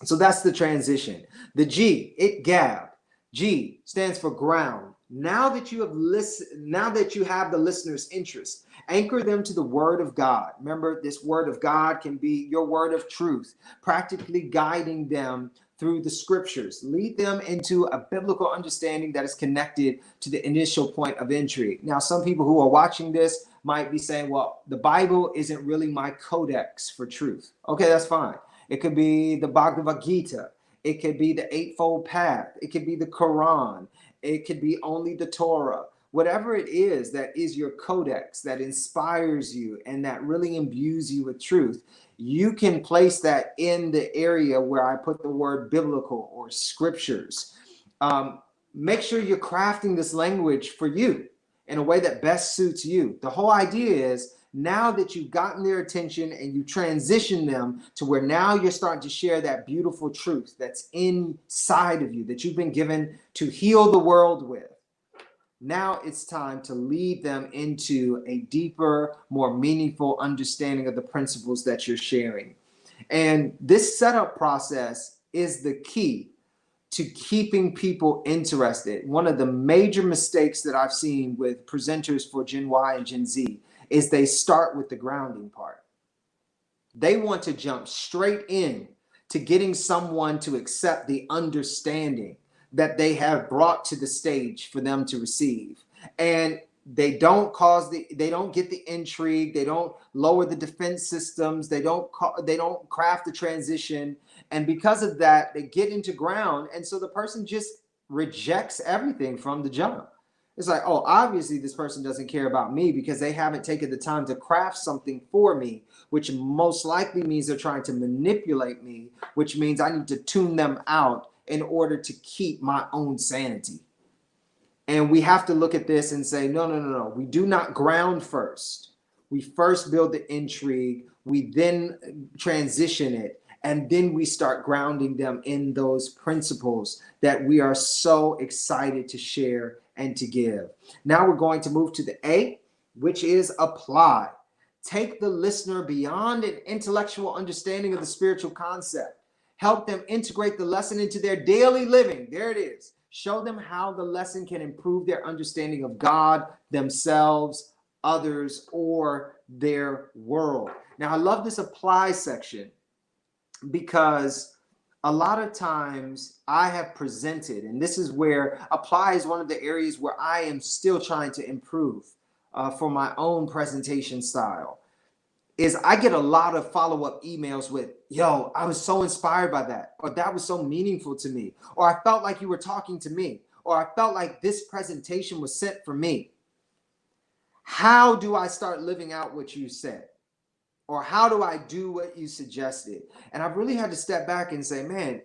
So that's the transition. The G, it gabbed. G stands for ground. Now that you have the listener's interest, anchor them to the word of God. Remember, this word of God can be your word of truth, practically guiding them through the scriptures. Lead them into a biblical understanding that is connected to the initial point of entry. Now, some people who are watching this might be saying, well, the Bible isn't really my codex for truth. Okay, that's fine. It could be the Bhagavad Gita. It could be the Eightfold Path. It could be the Quran. It could be only the Torah. Whatever it is that is your codex, that inspires you and that really imbues you with truth, you can place that in the area where I put the word biblical or scriptures. Make sure you're crafting this language for you in a way that best suits you. The whole idea is, now that you've gotten their attention and you transition them to where now you're starting to share that beautiful truth that's inside of you, that you've been given to heal the world with, now it's time to lead them into a deeper, more meaningful understanding of the principles that you're sharing. And this setup process is the key to keeping people interested. One of the major mistakes that I've seen with presenters for Gen Y and Gen Z is they start with the grounding part. They want to jump straight in to getting someone to accept the understanding that they have brought to the stage for them to receive. And they don't get the intrigue, they don't lower the defense systems, they don't craft the transition. And because of that, they get into ground. And so the person just rejects everything from the jump. It's like, oh, obviously this person doesn't care about me because they haven't taken the time to craft something for me, which most likely means they're trying to manipulate me, which means I need to tune them out in order to keep my own sanity. And we have to look at this and say, no. We do not ground first. We first build the intrigue. We then transition it. And then we start grounding them in those principles that we are so excited to share and to give. Now we're going to move to the A, which is apply. Take the listener beyond an intellectual understanding of the spiritual concept. Help them integrate the lesson into their daily living. There it is. Show them how the lesson can improve their understanding of God, themselves, others, or their world. Now, I love this apply section because a lot of times I have presented, and this is where apply is one of the areas where I am still trying to improve for my own presentation style, is I get a lot of follow-up emails with, yo, I was so inspired by that, or that was so meaningful to me, or I felt like you were talking to me, or I felt like this presentation was sent for me. How do I start living out what you said? Or how do I do what you suggested? And I've really had to step back and say, man,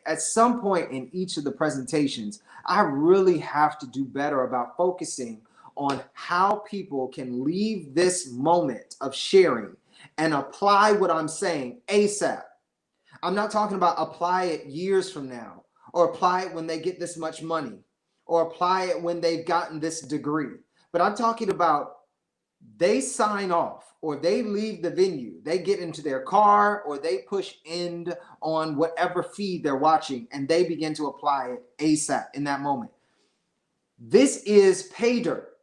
at some point in each of the presentations, I really have to do better about focusing on how people can leave this moment of sharing and apply what I'm saying ASAP. I'm not talking about apply it years from now, or apply it when they get this much money, or apply it when they've gotten this degree. But I'm talking about they sign off or they leave the venue, they get into their car or they push end on whatever feed they're watching and they begin to apply it ASAP in that moment. This is pay dirt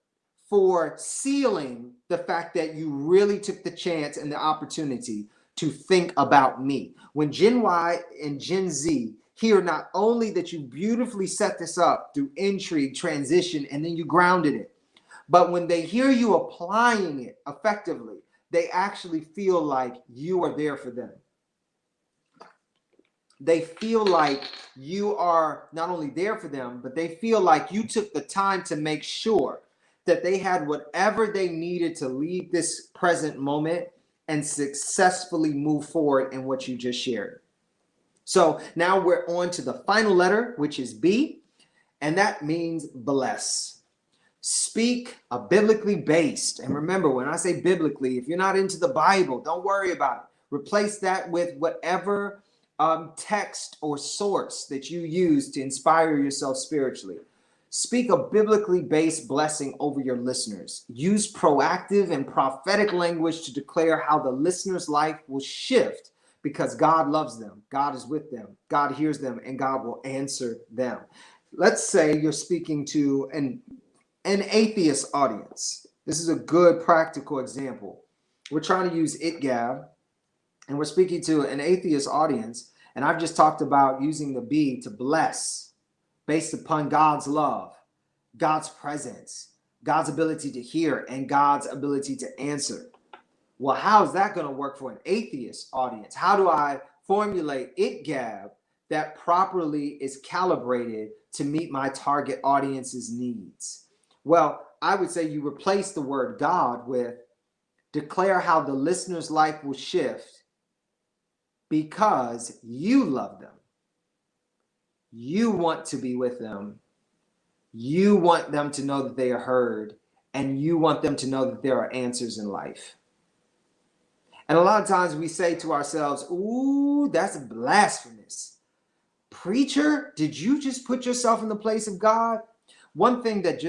for sealing the fact that you really took the chance and the opportunity to think about me. When Gen Y and Gen Z hear not only that you beautifully set this up through intrigue, transition, and then you grounded it, but when they hear you applying it effectively, they actually feel like you are there for them. They feel like you are not only there for them, but they feel like you took the time to make sure that they had whatever they needed to leave this present moment and successfully move forward in what you just shared. So now we're on to the final letter, which is B, and that means bless. Speak a biblically based, and remember, when I say biblically, if you're not into the Bible, don't worry about it. Replace that with whatever text or source that you use to inspire yourself spiritually. Speak a biblically based blessing over your listeners. Use proactive and prophetic language to declare how the listener's life will shift because God loves them, God is with them, God hears them, and God will answer them. Let's say you're speaking to an atheist audience. This is a good practical example. We're trying to use ItGab, and we're speaking to an atheist audience, and I've just talked about using the B to bless based upon God's love, God's presence, God's ability to hear, and God's ability to answer. Well, how is that going to work for an atheist audience? How do I formulate ItGab that properly is calibrated to meet my target audience's needs? Well, I would say you replace the word God with declare how the listener's life will shift because you love them. You want to be with them. You want them to know that they are heard, and you want them to know that there are answers in life. And a lot of times we say to ourselves, ooh, that's blasphemous. Preacher, did you just put yourself in the place of God? One thing that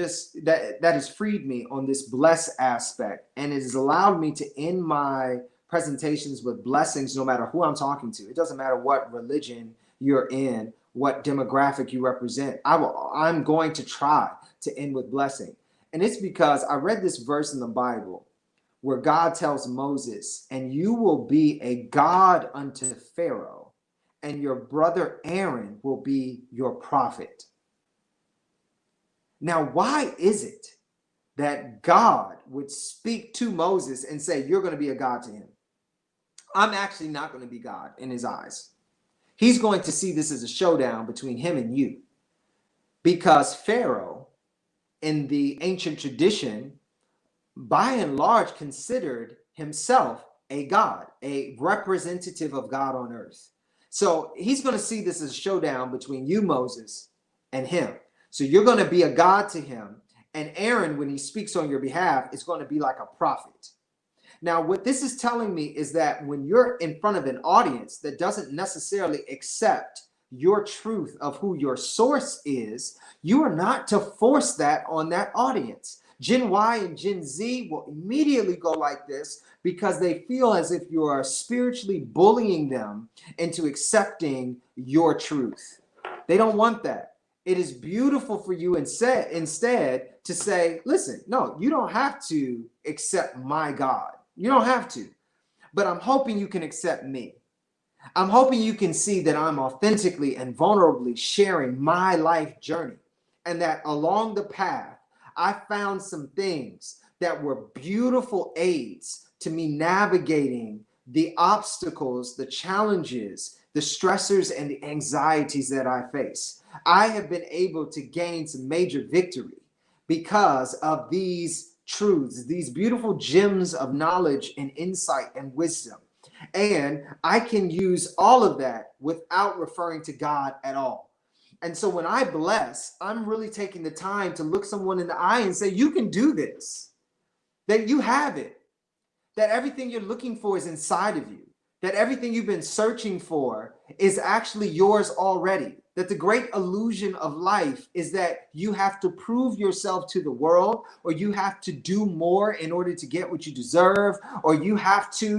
has freed me on this bless aspect, and it has allowed me to end my presentations with blessings no matter who I'm talking to. It doesn't matter what religion you're in, what demographic you represent. I'm going to try to end with blessing. And it's because I read this verse in the Bible where God tells Moses, and you will be a God unto Pharaoh, and your brother Aaron will be your prophet. Now, why is it that God would speak to Moses and say, you're going to be a God to him? I'm actually not going to be God in his eyes. He's going to see this as a showdown between him and you. Because Pharaoh, in the ancient tradition, by and large considered himself a God, a representative of God on earth. So he's going to see this as a showdown between you, Moses, and him. So you're going to be a God to him. And Aaron, when he speaks on your behalf, is going to be like a prophet. Now, what this is telling me is that when you're in front of an audience that doesn't necessarily accept your truth of who your source is, you are not to force that on that audience. Gen Y and Gen Z will immediately go like this because they feel as if you are spiritually bullying them into accepting your truth. They don't want that. It is beautiful for you instead to say, listen, no, you don't have to accept my God. You don't have to. But I'm hoping you can accept me. I'm hoping you can see that I'm authentically and vulnerably sharing my life journey, and that along the path, I found some things that were beautiful aids to me navigating the obstacles, the challenges, the stressors, and the anxieties that I face. I have been able to gain some major victory because of these truths, these beautiful gems of knowledge and insight and wisdom. And I can use all of that without referring to God at all. And so when I bless, I'm really taking the time to look someone in the eye and say, you can do this, that you have it, that everything you're looking for is inside of you, that everything you've been searching for is actually yours already. That the great illusion of life is that you have to prove yourself to the world, or you have to do more in order to get what you deserve, or you have to.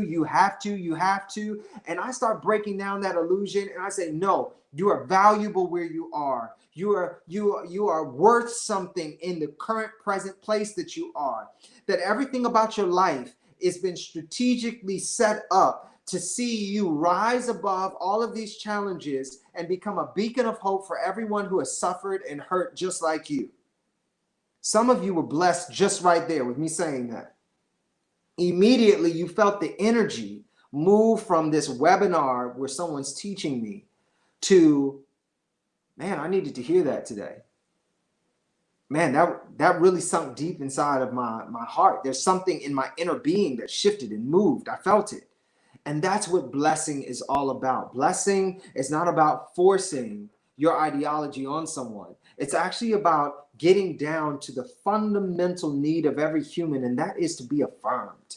And I start breaking down that illusion and I say, no, you are valuable where you are. You are worth something in the current present place that you are. That everything about your life has been strategically set up to see you rise above all of these challenges and become a beacon of hope for everyone who has suffered and hurt just like you. Some of you were blessed just right there with me saying that. Immediately, you felt the energy move from this webinar where someone's teaching me to, man, I needed to hear that today. Man, that really sunk deep inside of my heart. There's something in my inner being that shifted and moved. I felt it. And that's what blessing is all about. Blessing is not about forcing your ideology on someone. It's actually about getting down to the fundamental need of every human, and that is to be affirmed.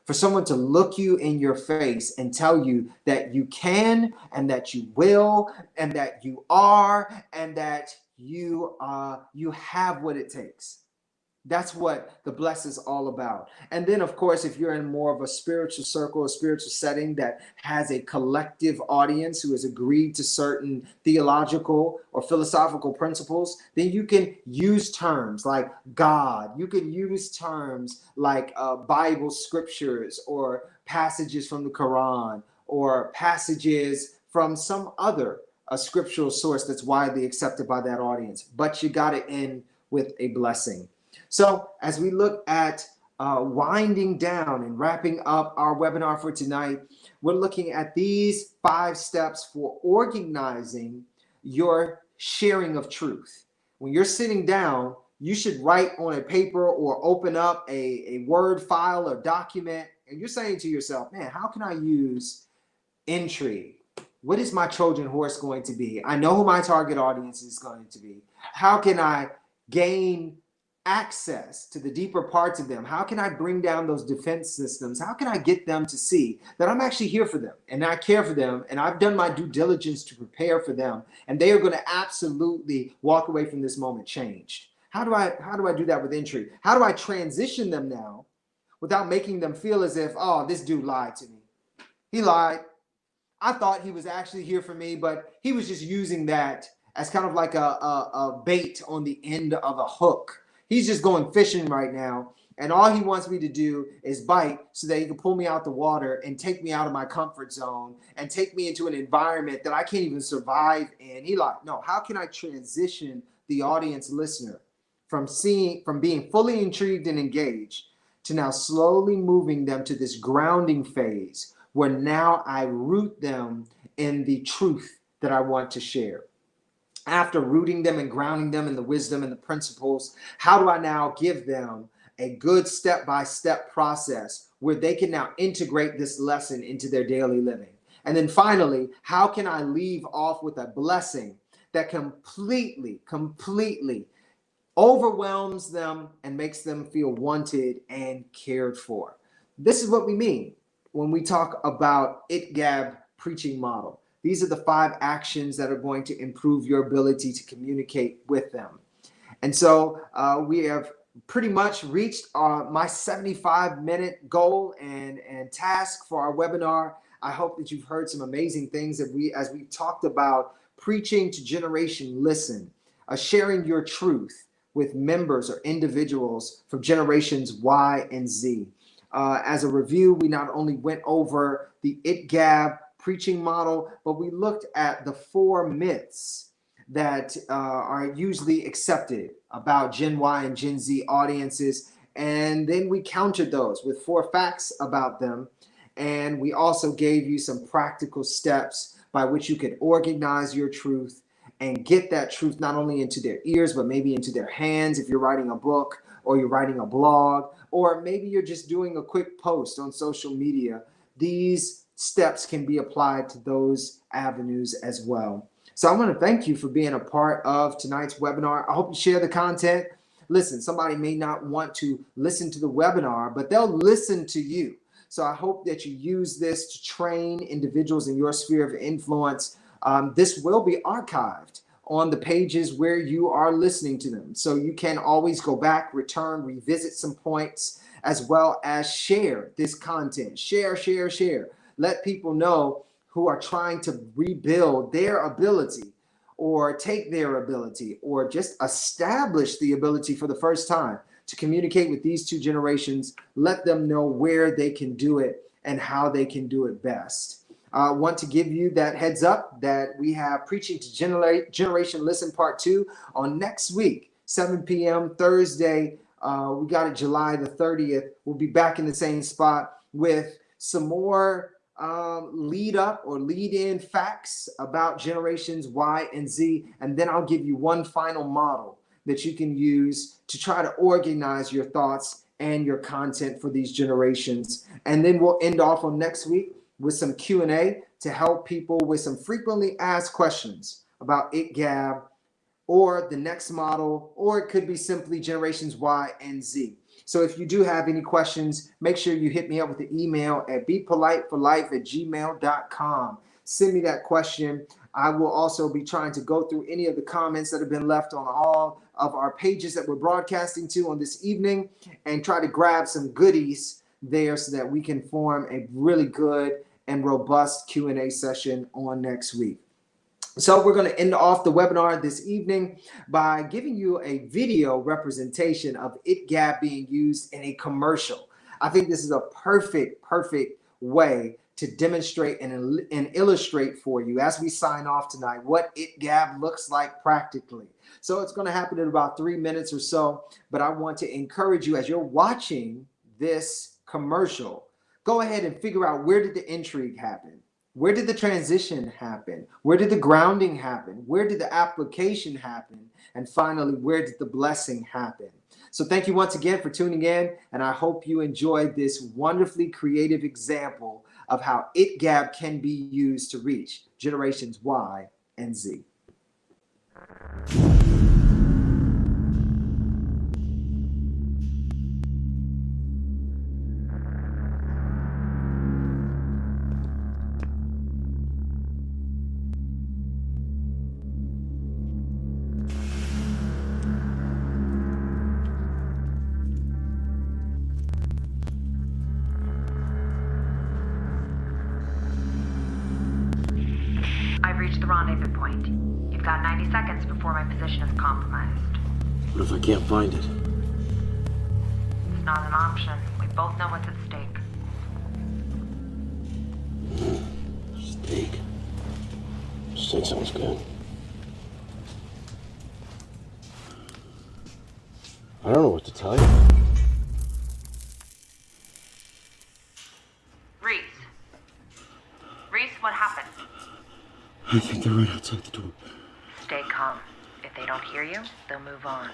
For someone to look you in your face and tell you that you can, and that you will, and that you are, and that you have what it takes. That's what the bless is all about. And then, of course, if you're in more of a spiritual circle, a spiritual setting that has a collective audience who has agreed to certain theological or philosophical principles, then you can use terms like God. You can use terms like Bible scriptures or passages from the Quran or passages from some other scriptural source that's widely accepted by that audience. But you got to end with a blessing. So as we look at winding down and wrapping up our webinar for tonight, we're looking at these 5 steps for organizing your sharing of truth. When you're sitting down, you should write on a paper or open up a Word file or document, and you're saying to yourself, man, how can I use intrigue? What is my Trojan horse going to be? I know who my target audience is going to be. How can I gain access to the deeper parts of them? How can I bring down those defense systems? How can I get them to see that I'm actually here for them and I care for them and I've done my due diligence to prepare for them, and they are going to absolutely walk away from this moment changed? How do I do that with intrigue? How do I transition them now without making them feel as if, oh, this dude lied to me? He lied. I thought he was actually here for me, but he was just using that as kind of like a bait on the end of a hook. He's just going fishing right now, and all he wants me to do is bite so that he can pull me out the water and take me out of my comfort zone and take me into an environment that I can't even survive in. He like, no, how can I transition the audience listener from being fully intrigued and engaged to now slowly moving them to this grounding phase where now I root them in the truth that I want to share? After rooting them and grounding them in the wisdom and the principles, how do I now give them a good step-by-step process where they can now integrate this lesson into their daily living? And then finally, how can I leave off with a blessing that completely overwhelms them and makes them feel wanted and cared for? This is what we mean when we talk about ITGAB preaching model. These are the 5 actions that are going to improve your ability to communicate with them. And so we have pretty much reached my 75-minute goal and task for our webinar. I hope that you've heard some amazing things as we talked about preaching to Generation Listen, sharing your truth with members or individuals from generations Y and Z. As a review, we not only went over the ITGAB preaching model, but we looked at the 4 myths that are usually accepted about Gen Y and Gen Z audiences, and then we countered those with 4 facts about them, and we also gave you some practical steps by which you can organize your truth and get that truth not only into their ears, but maybe into their hands if you're writing a book or you're writing a blog, or maybe you're just doing a quick post on social media. These steps can be applied to those avenues as well. So I want to thank you for being a part of tonight's webinar. I hope you share the content. Listen, somebody may not want to listen to the webinar, but they'll listen to you. So I hope that you use this to train individuals in your sphere of influence. This will be archived on the pages where you are listening to them. So you can always go back, return, revisit some points, as well as share this content. Share, share, share. Let people know who are trying to rebuild their ability or take their ability or just establish the ability for the first time to communicate with these two generations. Let them know where they can do it and how they can do it best. I want to give you that heads up that we have Preaching to Generation Listen Part 2 on next week, 7 p.m. Thursday. We got it July the 30th. We'll be back in the same spot with some more lead up or lead in facts about generations Y and Z. And then I'll give you one final model that you can use to try to organize your thoughts and your content for these generations. And then we'll end off on next week with some Q&A to help people with some frequently asked questions about ItGab or the next model, or it could be simply generations Y and Z. So if you do have any questions, make sure you hit me up with the email at bepoliteforlife@gmail.com. Send me that question. I will also be trying to go through any of the comments that have been left on all of our pages that we're broadcasting to on this evening and try to grab some goodies there so that we can form a really good and robust Q&A session on next week. So we're going to end off the webinar this evening by giving you a video representation of ItGab being used in a commercial. I think this is a perfect way to demonstrate and illustrate for you as we sign off tonight what ItGab looks like practically. So it's going to happen in about 3 minutes or so, but I want to encourage you as you're watching this commercial, go ahead and figure out, where did the intrigue happen? Where did the transition happen? Where did the grounding happen? Where did the application happen? And finally, where did the blessing happen? So thank you once again for tuning in, and I hope you enjoyed this wonderfully creative example of how ItGab can be used to reach generations Y and Z. I've reached the rendezvous point. You've got 90 seconds before my position is compromised. What if I can't find it? It's not an option. We both know what's at stake. Steak. Steak sounds good. I don't know what to tell you. Reese, what happened? I think they're right outside the door. Stay calm. If they don't hear you, they'll move on.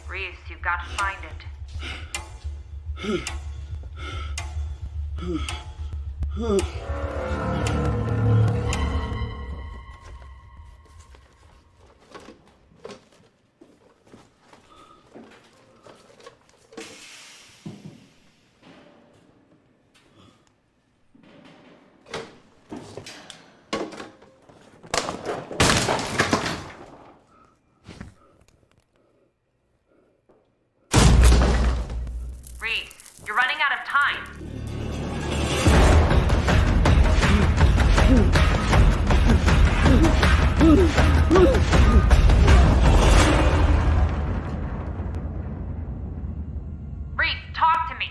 Reese, you've got to find it. You're running out of time. Reese, talk to me.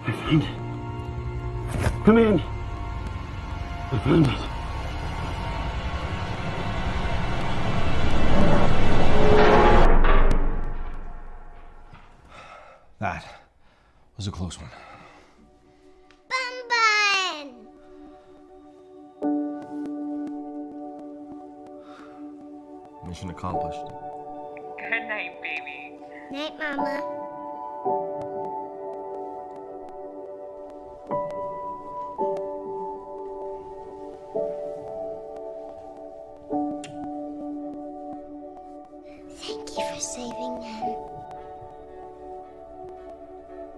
I found it. Come in. I found it. That was a close one. Bun Bun! Mission accomplished. Good night, baby. Night, Mama. for saving him.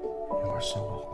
You are so welcome.